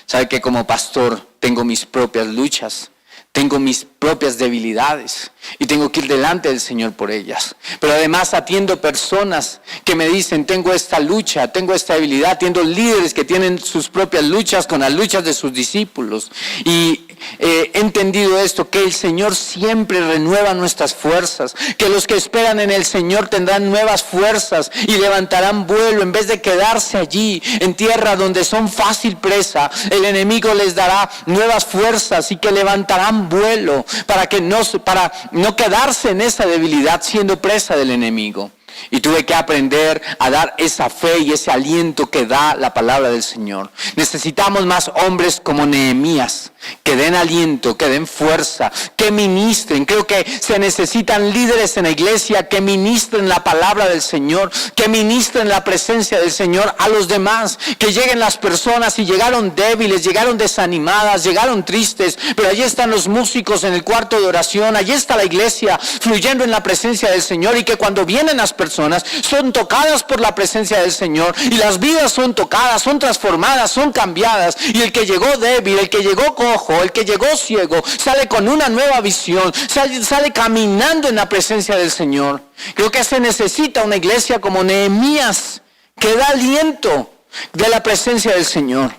Sabe que como pastor tengo mis propias luchas, tengo mis propias debilidades y tengo que ir delante del Señor por ellas. Pero además atiendo personas que me dicen: tengo esta lucha, tengo esta debilidad. Atiendo líderes que tienen sus propias luchas con las luchas de sus discípulos. Y he entendido esto, que el Señor siempre renueva nuestras fuerzas, que los que esperan en el Señor tendrán nuevas fuerzas y levantarán vuelo. En vez de quedarse allí en tierra donde son fácil presa, el enemigo les dará nuevas fuerzas y que levantarán vuelo para no quedarse en esa debilidad siendo presa del enemigo. Y tuve que aprender a dar esa fe y ese aliento que da la palabra del Señor. Necesitamos más hombres como Nehemías, que den aliento, que den fuerza, que ministren. Creo que se necesitan líderes en la iglesia que ministren la palabra del Señor, que ministren la presencia del Señor a los demás. Que lleguen las personas y llegaron débiles, llegaron desanimadas, llegaron tristes, pero allí están los músicos en el cuarto de oración, allí está la iglesia fluyendo en la presencia del Señor, y que cuando vienen las personas son tocadas por la presencia del Señor y las vidas son tocadas, son transformadas, son cambiadas, y el que llegó débil, el que llegó cojo, el que llegó ciego, sale con una nueva visión, sale caminando en la presencia del Señor. Creo que se necesita una iglesia como Nehemías, que da aliento de la presencia del Señor.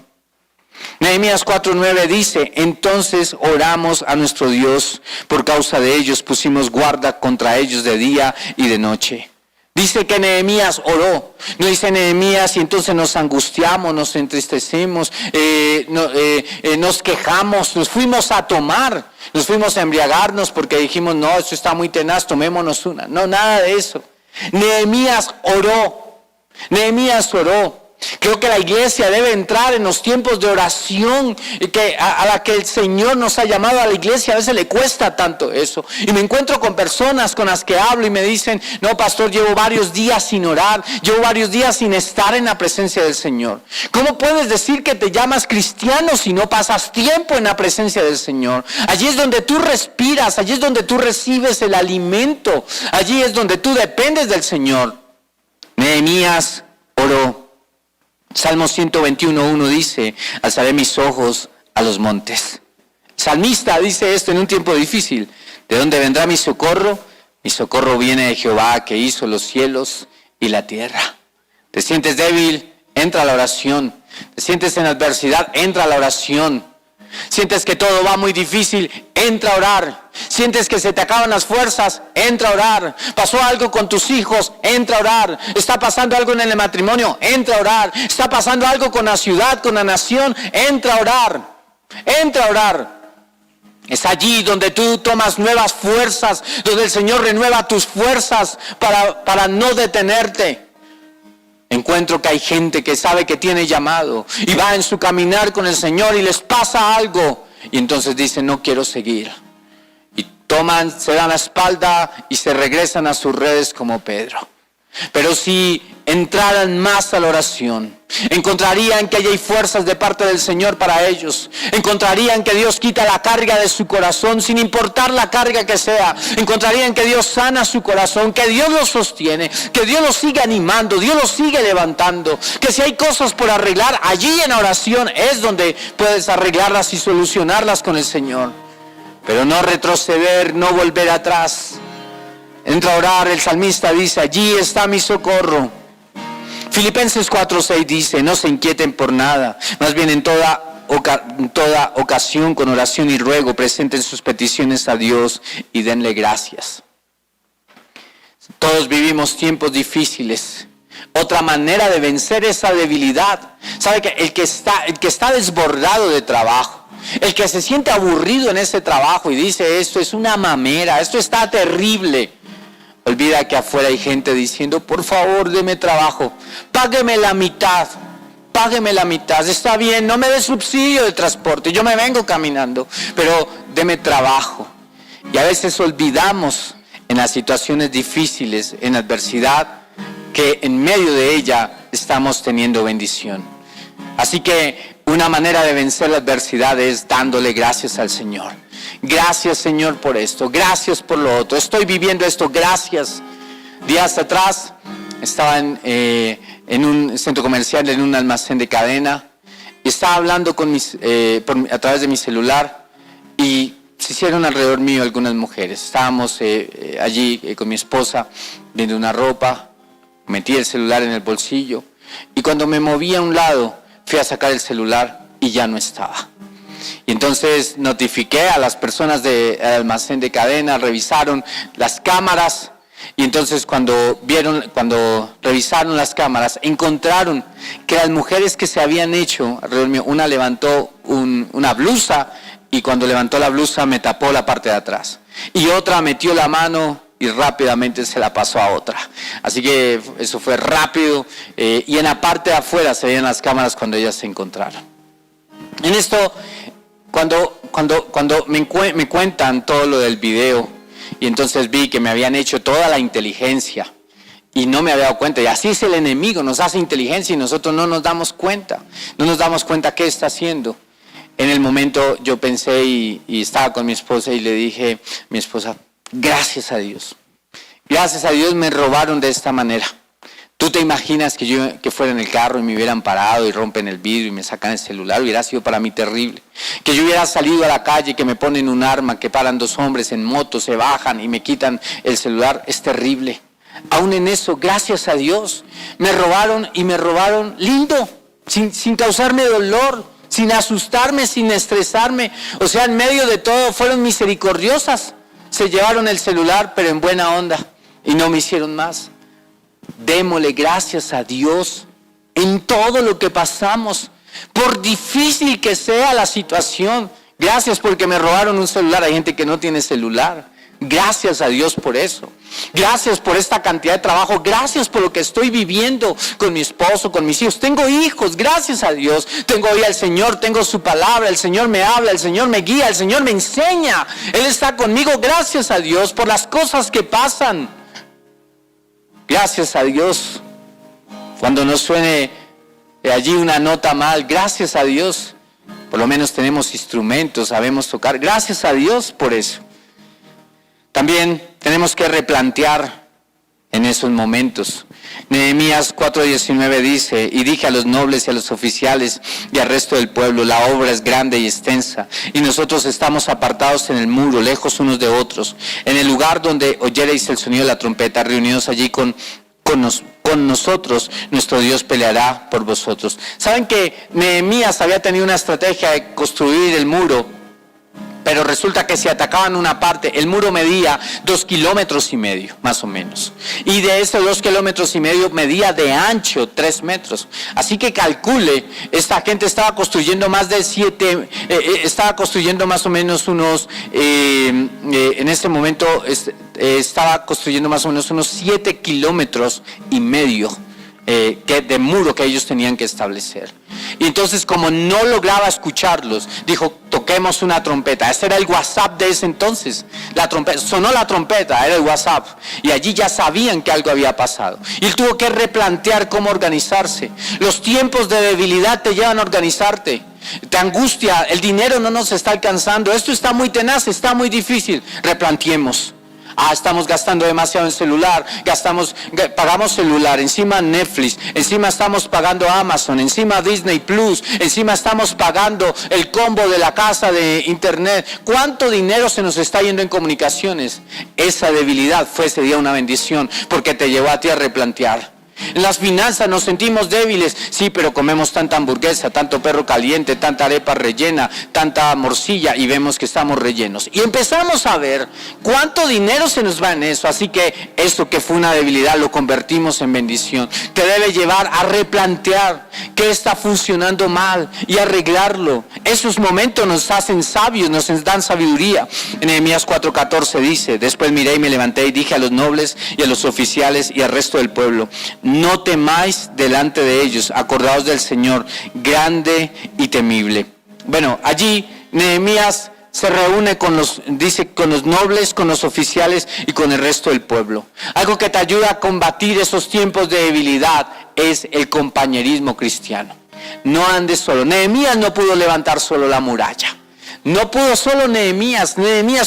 Nehemías 4:9 dice: entonces oramos a nuestro Dios por causa de ellos, pusimos guarda contra ellos de día y de noche. Dice que Nehemías oró. No dice Nehemías y entonces nos angustiamos, nos entristecemos, nos quejamos, nos fuimos a tomar, nos fuimos a embriagarnos porque dijimos: no, esto está muy tenaz, tomémonos una. No, nada de eso. Nehemías oró. Nehemías oró. Creo que la iglesia debe entrar en los tiempos de oración a la que el Señor nos ha llamado. A la iglesia a veces le cuesta tanto eso. Y me encuentro con personas con las que hablo y me dicen, no, pastor, llevo varios días sin orar, llevo varios días sin estar en la presencia del Señor. ¿Cómo puedes decir que te llamas cristiano si no pasas tiempo en la presencia del Señor? Allí es donde tú respiras, allí es donde tú recibes el alimento, allí es donde tú dependes del Señor. Nehemías oró. Salmo 121:1 dice, alzaré mis ojos a los montes. El salmista dice esto en un tiempo difícil. ¿De dónde vendrá mi socorro? Mi socorro viene de Jehová, que hizo los cielos y la tierra. ¿Te sientes débil? Entra a la oración. ¿Te sientes en adversidad? Entra a la oración. ¿Sientes que todo va muy difícil? Entra a orar. ¿Sientes que se te acaban las fuerzas? Entra a orar. ¿Pasó algo con tus hijos? Entra a orar. ¿Está pasando algo en el matrimonio? Entra a orar. ¿Está pasando algo con la ciudad, con la nación? Entra a orar. Entra a orar. Es allí donde tú tomas nuevas fuerzas, donde el Señor renueva tus fuerzas para no detenerte. Encuentro que hay gente que sabe que tiene llamado y va en su caminar con el Señor y les pasa algo. Y entonces dicen, no quiero seguir. Y se dan la espalda y se regresan a sus redes como Pedro. Pero si entraran más a la oración, encontrarían que hay fuerzas de parte del Señor para ellos. Encontrarían que Dios quita la carga de su corazón, sin importar la carga que sea. Encontrarían que Dios sana su corazón, que Dios los sostiene, que Dios los sigue animando, Dios los sigue levantando. Que si hay cosas por arreglar, allí en la oración es donde puedes arreglarlas y solucionarlas con el Señor. Pero no retroceder, no volver atrás. Entra a orar. El salmista dice, allí está mi socorro. Filipenses 4:6 dice, no se inquieten por nada, más bien en toda ocasión con oración y ruego presenten sus peticiones a Dios y denle gracias. Todos vivimos tiempos difíciles. Otra manera de vencer esa debilidad, sabe que el que está desbordado de trabajo, el que se siente aburrido en ese trabajo y dice, esto es una mamera, esto está terrible, olvida que afuera hay gente diciendo, por favor, deme trabajo, págueme la mitad, está bien, no me dé subsidio de transporte, yo me vengo caminando, pero deme trabajo. Y a veces olvidamos en las situaciones difíciles, en adversidad, que en medio de ella estamos teniendo bendición. Así que una manera de vencer la adversidad es dándole gracias al Señor. Gracias, Señor, por esto. Gracias por lo otro. Estoy viviendo esto. Gracias. Días atrás estaba en un centro comercial, en un almacén de cadena. Y estaba hablando a través de mi celular. Y se hicieron alrededor mío algunas mujeres. Estábamos allí con mi esposa viendo una ropa. Metí el celular en el bolsillo. Y cuando me moví a un lado, fui a sacar el celular y ya no estaba. Y entonces notifiqué a las personas del almacén de cadena, revisaron las cámaras y entonces cuando revisaron las cámaras, encontraron que las mujeres que se habían hecho, una levantó una blusa y cuando levantó la blusa me tapó la parte de atrás. Y otra metió la mano y rápidamente se la pasó a otra. Así que eso fue rápido y en la parte de afuera se veían las cámaras cuando ellas se encontraron. En esto, cuando me cuentan todo lo del video y entonces vi que me habían hecho toda la inteligencia y no me había dado cuenta, y así es el enemigo, nos hace inteligencia y nosotros no nos damos cuenta qué está haciendo. En el momento yo pensé y estaba con mi esposa y le dije, mi esposa, gracias a Dios me robaron de esta manera. ¿Tú te imaginas que fuera en el carro y me hubieran parado y rompen el vidrio y me sacan el celular? Hubiera sido para mí terrible. Que yo hubiera salido a la calle, que me ponen un arma, que paran dos hombres en moto, se bajan y me quitan el celular, es terrible. Aún en eso, gracias a Dios, me robaron y me robaron lindo, sin causarme dolor, sin asustarme, sin estresarme. O sea, en medio de todo fueron misericordiosas. Se llevaron el celular, pero en buena onda, y no me hicieron más. Démosle gracias a Dios en todo lo que pasamos, por difícil que sea la situación. Gracias porque me robaron un celular. Hay gente que no tiene celular. Gracias a Dios por eso. Gracias por esta cantidad de trabajo. Gracias por lo que estoy viviendo con mi esposo, con mis hijos. Tengo hijos, gracias a Dios. Tengo hoy al Señor, tengo su palabra. El Señor me habla, el Señor me guía, el Señor me enseña. Él está conmigo, gracias a Dios por las cosas que pasan. Gracias a Dios. Cuando nos suene allí una nota mal, gracias a Dios. Por lo menos tenemos instrumentos, sabemos tocar. Gracias a Dios por eso. También tenemos que replantear en esos momentos. Nehemías 4:19 dice: y dije a los nobles y a los oficiales y al resto del pueblo, la obra es grande y extensa, y nosotros estamos apartados en el muro, lejos unos de otros, en el lugar donde oyereis el sonido de la trompeta, reunidos allí con nosotros, nuestro Dios peleará por vosotros. ¿Saben que Nehemías había tenido una estrategia de construir el muro? Pero resulta que si atacaban una parte, el muro medía 2,5 kilómetros, más o menos. Y de esos 2,5 kilómetros medía de ancho 3 metros. Así que calcule, esta gente estaba construyendo más de 7, estaba construyendo más o menos unos, en ese momento estaba construyendo más o menos unos 7,5 kilómetros de muro que ellos tenían que establecer. Y entonces, como no lograba escucharlos, dijo: toquemos una trompeta. Ese era el WhatsApp de ese entonces. Sonó la trompeta, era el WhatsApp, y allí ya sabían que algo había pasado. Y él tuvo que replantear cómo organizarse. Los tiempos de debilidad te llevan a organizarte. Te angustia, el dinero no nos está alcanzando, esto está muy tenaz, está muy difícil. Replanteemos. Estamos gastando demasiado en celular, pagamos celular, encima Netflix, encima estamos pagando Amazon, encima Disney Plus, encima estamos pagando el combo de la casa de internet. ¿Cuánto dinero se nos está yendo en comunicaciones? Esa debilidad fue ese día una bendición, porque te llevó a ti a replantear. En las finanzas nos sentimos débiles, sí, pero comemos tanta hamburguesa, tanto perro caliente, tanta arepa rellena, tanta morcilla, y vemos que estamos rellenos. Y empezamos a ver cuánto dinero se nos va en eso, así que eso que fue una debilidad lo convertimos en bendición. Te debe llevar a replantear qué está funcionando mal y arreglarlo. Esos momentos nos hacen sabios, nos dan sabiduría. En Nehemías 4:14 dice: después miré y me levanté y dije a los nobles y a los oficiales y al resto del pueblo: no temáis delante de ellos, acordaos del Señor, grande y temible. Bueno, allí Nehemías se reúne con los nobles, con los oficiales y con el resto del pueblo. Algo que te ayuda a combatir esos tiempos de debilidad es el compañerismo cristiano. No andes solo. Nehemías no pudo levantar solo la muralla. No pudo solo Nehemías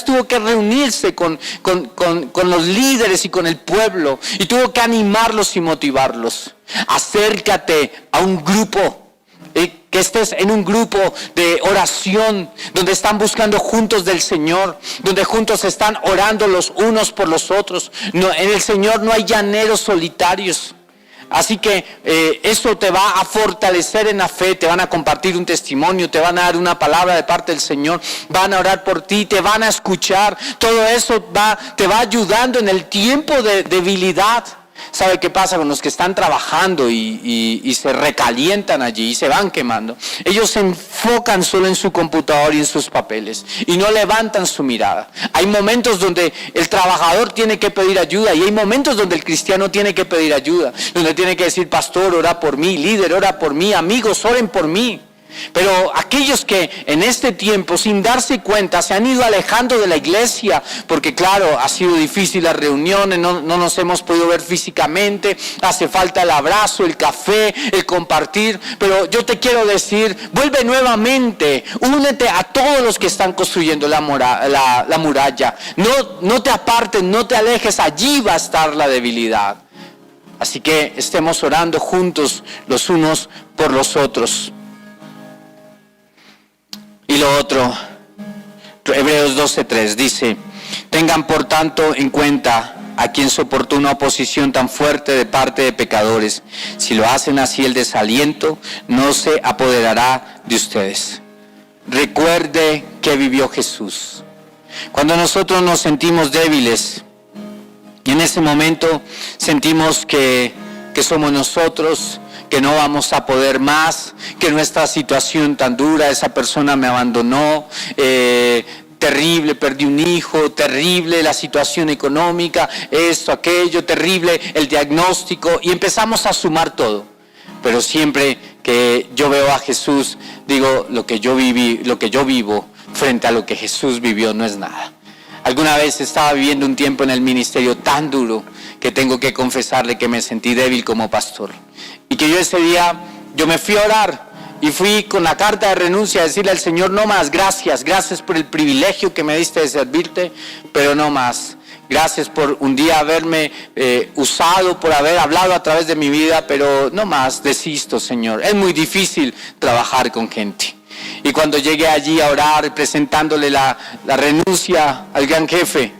tuvo que reunirse con los líderes y con el pueblo, y tuvo que animarlos y motivarlos. Acércate a un grupo, que estés en un grupo de oración, donde están buscando juntos del Señor, donde juntos están orando los unos por los otros. No, en el Señor no hay llaneros solitarios. Así que eso te va a fortalecer en la fe, te van a compartir un testimonio, te van a dar una palabra de parte del Señor, van a orar por ti, te van a escuchar. Todo eso te va ayudando en el tiempo de debilidad. ¿Sabe qué pasa con los que están trabajando y se recalientan allí y se van quemando? Ellos se enfocan solo en su computador y en sus papeles y no levantan su mirada. Hay momentos donde el trabajador tiene que pedir ayuda, y hay momentos donde el cristiano tiene que pedir ayuda, donde tiene que decir: pastor, ora por mí, líder, ora por mí, amigos, oren por mí. Pero aquellos que en este tiempo, sin darse cuenta, se han ido alejando de la iglesia, porque claro, ha sido difícil las reuniones, no nos hemos podido ver físicamente, hace falta el abrazo, el café, el compartir. Pero yo te quiero decir: vuelve nuevamente, únete a todos los que están construyendo la muralla. No te apartes, no te alejes, allí va a estar la debilidad. Así que estemos orando juntos los unos por los otros. Y lo otro, Hebreos 12:3 dice: tengan por tanto en cuenta a quien soportó una oposición tan fuerte de parte de pecadores. Si lo hacen así, el desaliento no se apoderará de ustedes. Recuerde que vivió Jesús. Cuando nosotros nos sentimos débiles, y en ese momento sentimos que somos nosotros, que no vamos a poder más, que nuestra situación tan dura, esa persona me abandonó, te terrible, perdí un hijo, terrible la situación económica, esto, aquello, terrible el diagnóstico, y empezamos a sumar todo. Pero siempre que yo veo a Jesús, digo, lo que yo vivo frente a lo que Jesús vivió no es nada. Alguna vez estaba viviendo un tiempo en el ministerio tan duro que tengo que confesarle que me sentí débil como pastor. Y que yo ese día, yo me fui a orar y fui con la carta de renuncia a decirle al Señor, no más, gracias por el privilegio que me diste de servirte, pero no más. Gracias por un día haberme usado, por haber hablado a través de mi vida, pero no más, desisto, Señor. Es muy difícil trabajar con gente. Y cuando llegué allí a orar, presentándole la renuncia al gran jefe,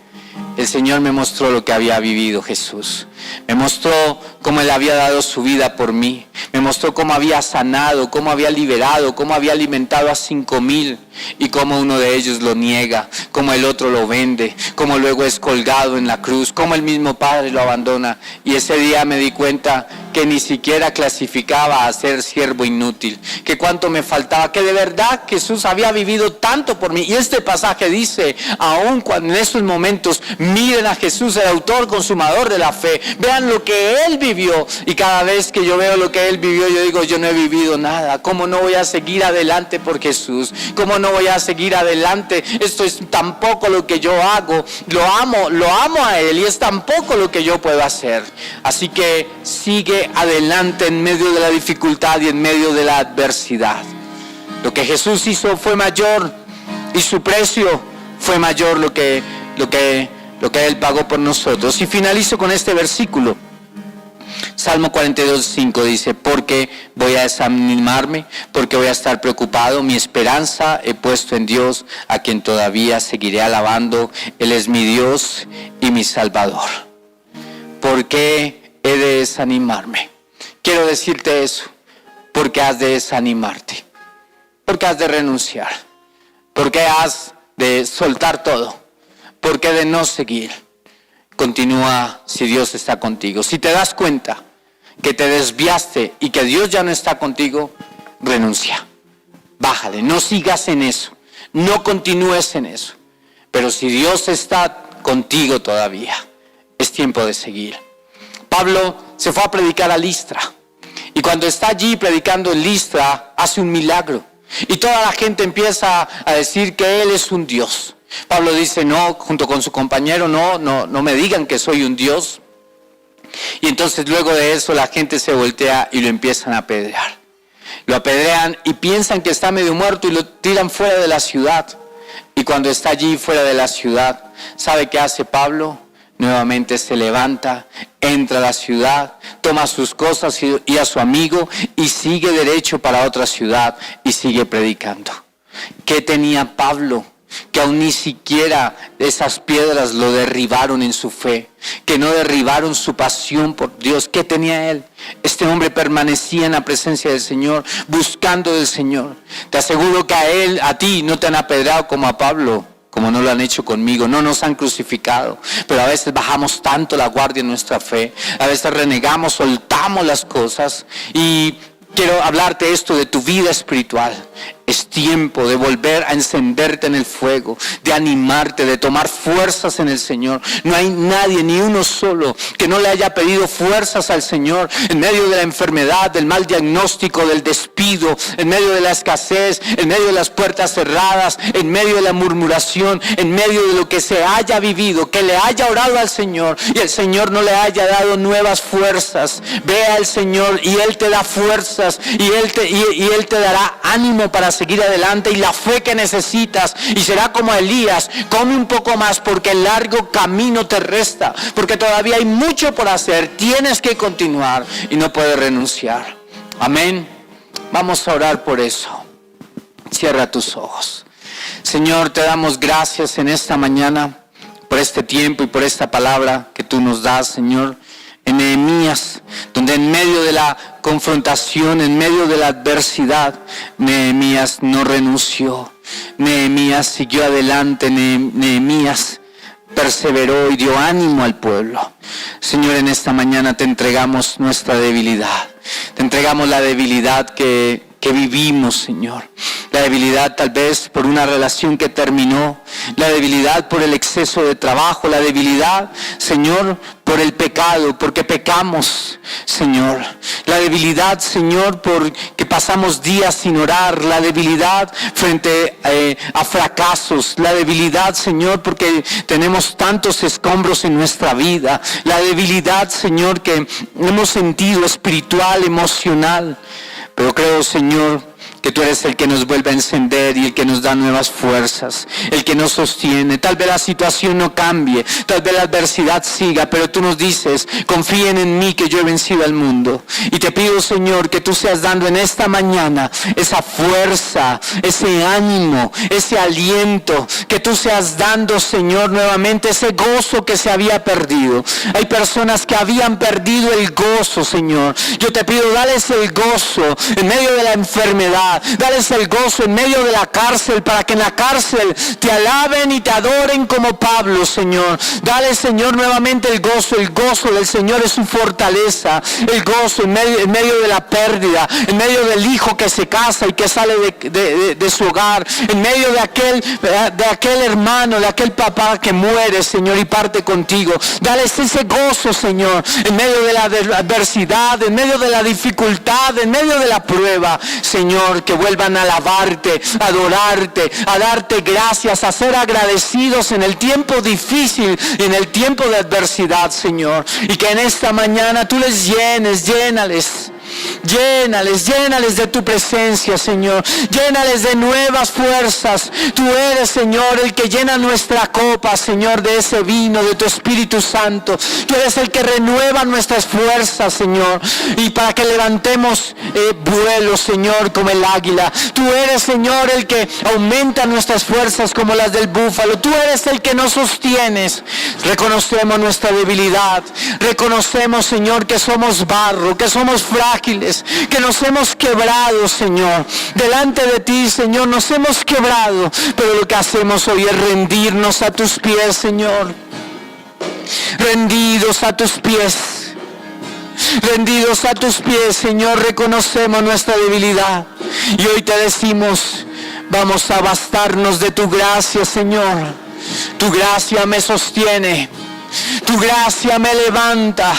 el Señor me mostró lo que había vivido Jesús. Me mostró cómo Él había dado su vida por mí. Me mostró cómo había sanado, cómo había liberado, cómo había alimentado a 5,000 y cómo uno de ellos lo niega, cómo el otro lo vende, cómo luego es colgado en la cruz, cómo el mismo Padre lo abandona. Y ese día me di cuenta que ni siquiera clasificaba a ser siervo inútil, que cuánto me faltaba, que de verdad Jesús había vivido tanto por mí. Y este pasaje dice, aun cuando en estos momentos miren a Jesús, el autor consumador de la fe, vean lo que Él vivió, y cada vez que yo veo lo que Él vivió, yo digo, yo no he vivido nada. ¿Cómo no voy a seguir adelante por Jesús? ¿Cómo no voy a seguir adelante? Esto es tan poco lo que yo hago, lo amo a Él, y es tan poco lo que yo puedo hacer. Así que sigue adelante en medio de la dificultad y en medio de la adversidad. Lo que Jesús hizo fue mayor, y su precio fue mayor lo que Él pagó por nosotros. Y finalizo con este versículo. Salmo 42:5 dice, porque voy a desanimarme, porque voy a estar preocupado, mi esperanza he puesto en Dios, a quien todavía seguiré alabando. Él es mi Dios y mi Salvador. ¿Por qué he de desanimarme? Quiero decirte eso, porque has de desanimarte, porque has de renunciar, porque has de soltar todo, porque de no seguir. Continúa si Dios está contigo. Si te das cuenta que te desviaste y que Dios ya no está contigo, renuncia, bájale, no sigas en eso, no continúes en eso. Pero si Dios está contigo todavía, es tiempo de seguir. Pablo se fue a predicar a Listra, y cuando está allí predicando en Listra, hace un milagro, y toda la gente empieza a decir que Él es un Dios. Pablo dice, no, junto con su compañero, no me digan que soy un Dios. Y entonces luego de eso la gente se voltea y lo empiezan a apedrear. Lo apedrean y piensan que está medio muerto y lo tiran fuera de la ciudad. Y cuando está allí fuera de la ciudad, ¿sabe qué hace Pablo? Nuevamente se levanta, entra a la ciudad, toma sus cosas y a su amigo y sigue derecho para otra ciudad y sigue predicando. ¿Qué tenía Pablo? Que aún ni siquiera esas piedras lo derribaron en su fe, que no derribaron su pasión por Dios. ¿Qué tenía él? Este hombre permanecía en la presencia del Señor, buscando del Señor. Te aseguro que a ti no te han apedrado como a Pablo, como no lo han hecho conmigo. No nos han crucificado, pero a veces bajamos tanto la guardia en nuestra fe, a veces renegamos, soltamos las cosas. Y quiero hablarte esto de tu vida espiritual. Es tiempo de volver a encenderte en el fuego, de animarte, de tomar fuerzas en el Señor. No hay nadie, ni uno solo, que no le haya pedido fuerzas al Señor en medio de la enfermedad, del mal diagnóstico, del despido, en medio de la escasez, en medio de las puertas cerradas, en medio de la murmuración, en medio de lo que se haya vivido, que le haya orado al Señor y el Señor no le haya dado nuevas fuerzas. Ve al Señor y Él te da fuerzas y Él te dará ánimo para seguir adelante y la fe que necesitas, y será como Elías: come un poco más porque el largo camino te resta, porque todavía hay mucho por hacer, tienes que continuar y no puedes renunciar. Amén. Vamos a orar por eso. Cierra tus ojos. Señor, te damos gracias en esta mañana por este tiempo y por esta palabra que tú nos das, Señor. En Nehemías, donde en medio de la confrontación, en medio de la adversidad, Nehemías no renunció. Nehemías siguió adelante. Nehemías perseveró y dio ánimo al pueblo. Señor, en esta mañana te entregamos nuestra debilidad. Te entregamos la debilidad que vivimos, Señor. la debilidad tal vez por una relación que terminó, la debilidad por el exceso de trabajo, la debilidad, Señor, por el pecado, porque pecamos, Señor. La debilidad, Señor, porque pasamos días sin orar, la debilidad frente a fracasos, la debilidad, Señor, porque tenemos tantos escombros en nuestra vida, la debilidad, Señor, que hemos sentido espiritual, emocional. Pero creo, Señor, que tú eres el que nos vuelve a encender y el que nos da nuevas fuerzas, el que nos sostiene. Tal vez la situación no cambie, tal vez la adversidad siga, pero tú nos dices, confíen en mí que yo he vencido al mundo. Y te pido, Señor, que tú seas dando en esta mañana esa fuerza, ese ánimo, ese aliento, que tú seas dando, Señor, nuevamente ese gozo que se había perdido. Hay personas que habían perdido el gozo, Señor. Yo te pido, dales el gozo en medio de la enfermedad. Dales el gozo en medio de la cárcel, para que en la cárcel te alaben y te adoren como Pablo, Señor. Dale, Señor, nuevamente el gozo del Señor es su fortaleza. El gozo en medio de la pérdida, en medio del hijo que se casa y que sale de su hogar, en medio de aquel hermano, de aquel papá que muere, Señor, y parte contigo. Dales ese gozo, Señor, en medio de la adversidad, en medio de la dificultad, en medio de la prueba, Señor. Que vuelvan a alabarte, a adorarte, a darte gracias, a ser agradecidos en el tiempo difícil y en el tiempo de adversidad, Señor. Y que en esta mañana tú les llénales de tu presencia, Señor. Llénales de nuevas fuerzas. Tú eres, Señor, el que llena nuestra copa, Señor, de ese vino, de tu Espíritu Santo. Tú eres el que renueva nuestras fuerzas, Señor. Y para que levantemos vuelo, Señor, como el águila. Tú eres, Señor, el que aumenta nuestras fuerzas como las del búfalo. Tú eres el que nos sostienes. Reconocemos nuestra debilidad. Reconocemos, Señor, que somos barro, que somos frágiles, que nos hemos quebrado, Señor. Delante de ti, Señor, nos hemos quebrado. Pero lo que hacemos hoy es rendirnos a tus pies, Señor. Rendidos a tus pies. Rendidos a tus pies, Señor, reconocemos nuestra debilidad. Y hoy te decimos, vamos a bastarnos de tu gracia, Señor. Tu gracia me sostiene. Tu gracia me levanta.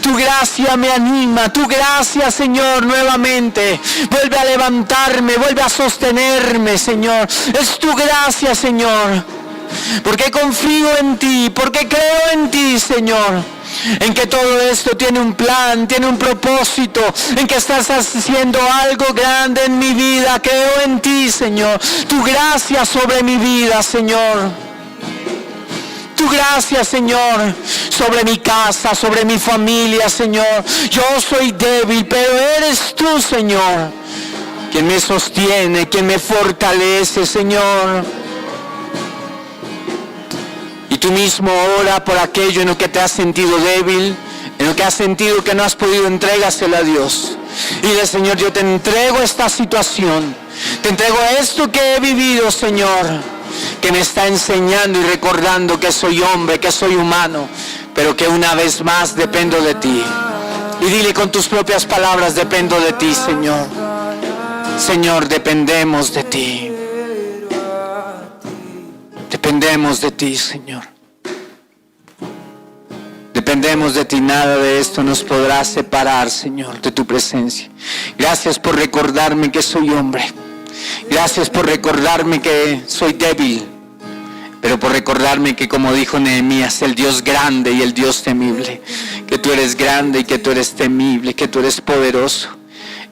Tu gracia me anima, tu gracia, Señor, nuevamente vuelve a levantarme, vuelve a sostenerme, Señor. Es tu gracia, Señor, porque confío en ti, porque creo en ti, Señor, en que todo esto tiene un plan, tiene un propósito, en que estás haciendo algo grande en mi vida. Creo en ti, Señor, tu gracia sobre mi vida, Señor. Tu gracia, Señor, sobre mi casa, sobre mi familia, Señor. Yo soy débil, pero eres tú, Señor, quien me sostiene, quien me fortalece, Señor. Y tú mismo ora por aquello en lo que te has sentido débil, en lo que has sentido que no has podido, entrégaselo a Dios. Y dile, Señor, yo te entrego esta situación, te entrego esto que he vivido, Señor, que me está enseñando y recordando que soy hombre, que soy humano, pero que una vez más dependo de ti. Y dile con tus propias palabras, dependo de ti, Señor. Señor, dependemos de ti. Dependemos de ti, Señor. Dependemos de ti, nada de esto nos podrá separar, Señor, de tu presencia. Gracias por recordarme que soy hombre. Gracias por recordarme que soy débil, pero por recordarme que, como dijo Nehemías, el Dios grande y el Dios temible, que tú eres grande y que tú eres temible, que tú eres poderoso.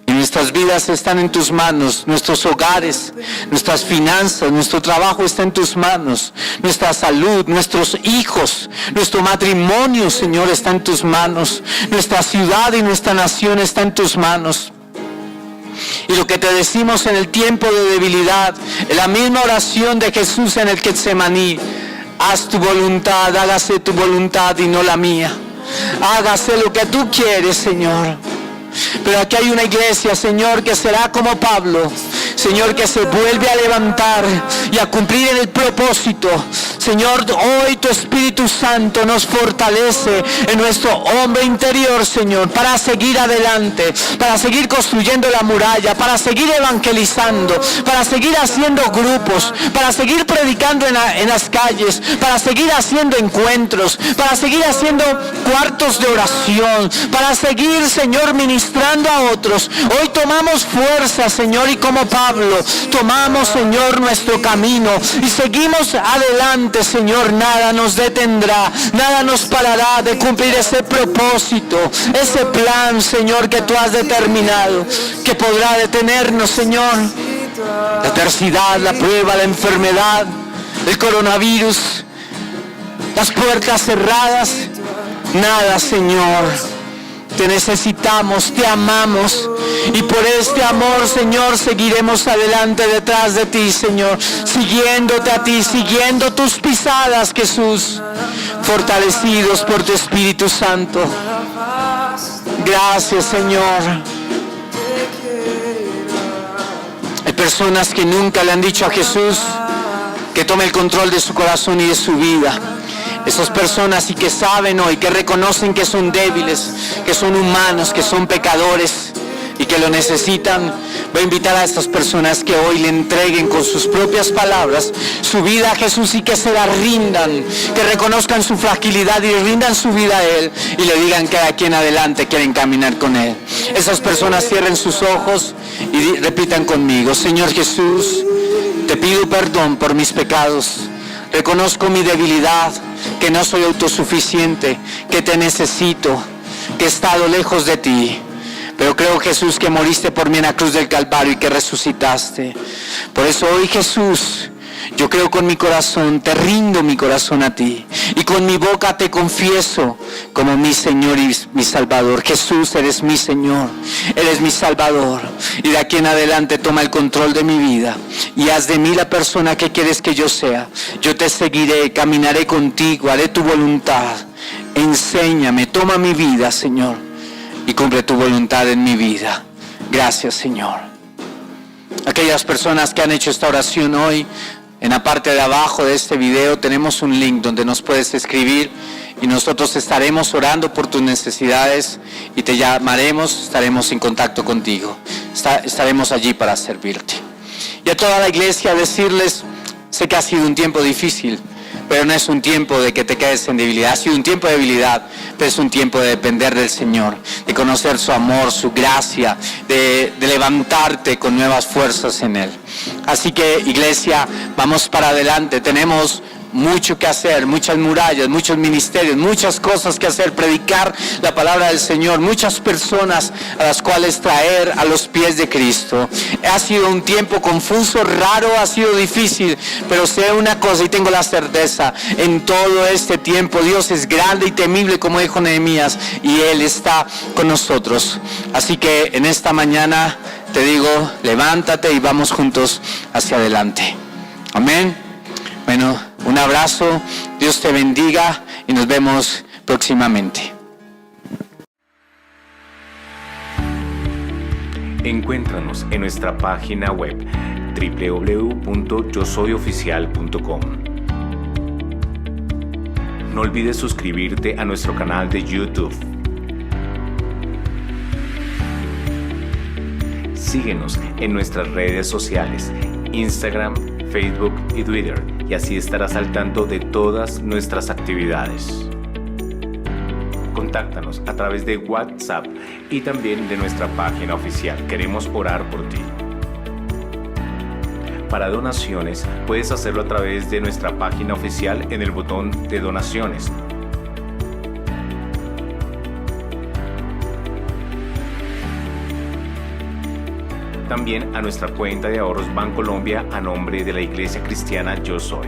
Y nuestras vidas están en tus manos, nuestros hogares, nuestras finanzas, nuestro trabajo está en tus manos, nuestra salud, nuestros hijos, nuestro matrimonio, Señor, está en tus manos, nuestra ciudad y nuestra nación está en tus manos. Y lo que te decimos en el tiempo de debilidad, en la misma oración de Jesús en el Getsemaní: haz tu voluntad, hágase tu voluntad y no la mía. Hágase lo que tú quieres, Señor. Pero aquí hay una iglesia, Señor, que será como Pablo, Señor, que se vuelve a levantar y a cumplir en el propósito Señor, hoy tu Espíritu Santo nos fortalece en nuestro hombre interior, Señor, para seguir adelante, para seguir construyendo la muralla, para seguir evangelizando, para seguir haciendo grupos, para seguir predicando en las calles, para seguir haciendo encuentros, para seguir haciendo cuartos de oración, para seguir, Señor, ministrando a otros. Hoy tomamos fuerza, Señor, y como Pablo, tomamos, Señor, nuestro camino y seguimos adelante, Señor. Nada nos detendrá, nada nos parará de cumplir ese propósito, ese plan, Señor, que tú has determinado, que podrá detenernos, Señor. La adversidad, la prueba, la enfermedad, el coronavirus, las puertas cerradas, nada, Señor. Te necesitamos, te amamos, y por este amor, Señor, seguiremos adelante detrás de ti, Señor, siguiéndote a ti, siguiendo tus pisadas, Jesús, fortalecidos por tu Espíritu Santo. Gracias, Señor. Hay personas que nunca le han dicho a Jesús que tome el control de su corazón y de su vida. Esas personas sí que saben hoy, que reconocen que son débiles, que son humanos, que son pecadores y que lo necesitan. Voy a invitar a estas personas que hoy le entreguen con sus propias palabras su vida a Jesús y que se la rindan, que reconozcan su fragilidad y rindan su vida a Él y le digan que de aquí en adelante quieren caminar con Él. Esas personas cierren sus ojos y repitan conmigo: Señor Jesús, te pido perdón por mis pecados. Reconozco mi debilidad, que no soy autosuficiente, que te necesito, que he estado lejos de ti. Pero creo, Jesús, que moriste por mí en la cruz del Calvario y que resucitaste. Por eso hoy, Jesús, yo creo con mi corazón, te rindo mi corazón a ti. Y con mi boca te confieso como mi Señor y mi Salvador. Jesús, eres mi Señor, eres mi Salvador. Y de aquí en adelante toma el control de mi vida. Y haz de mí la persona que quieres que yo sea. Yo te seguiré, caminaré contigo, haré tu voluntad. Enséñame, toma mi vida, Señor, y cumple tu voluntad en mi vida. Gracias, Señor. Aquellas personas que han hecho esta oración hoy, en la parte de abajo de este video tenemos un link donde nos puedes escribir y nosotros estaremos orando por tus necesidades y te llamaremos, estaremos en contacto contigo. Estaremos allí para servirte. Y a toda la iglesia decirles, sé que ha sido un tiempo difícil, pero no es un tiempo de que te quedes en debilidad. Ha sido un tiempo de debilidad, pero es un tiempo de depender del Señor, de conocer su amor, su gracia, de levantarte con nuevas fuerzas en Él. Así que, iglesia, vamos para adelante. Tenemos mucho que hacer, muchas murallas, muchos ministerios, muchas cosas que hacer, predicar la palabra del Señor, muchas personas a las cuales traer a los pies de Cristo. Ha sido un tiempo confuso, raro, ha sido difícil, pero sé una cosa y tengo la certeza: en todo este tiempo Dios es grande y temible, como dijo Nehemías, y Él está con nosotros. Así que en esta mañana te digo, levántate y vamos juntos hacia adelante. Amén. Bueno, un abrazo, Dios te bendiga y nos vemos próximamente. Encuéntranos en nuestra página web www.yosoyoficial.com. No olvides suscribirte a nuestro canal de YouTube. Síguenos en nuestras redes sociales, Instagram, Facebook y Twitter, y así estarás al tanto de todas nuestras actividades. Contáctanos a través de WhatsApp y también de nuestra página oficial. Queremos orar por ti. Para donaciones, puedes hacerlo a través de nuestra página oficial en el botón de donaciones. También a nuestra cuenta de ahorros Bancolombia a nombre de la Iglesia Cristiana Yo Soy.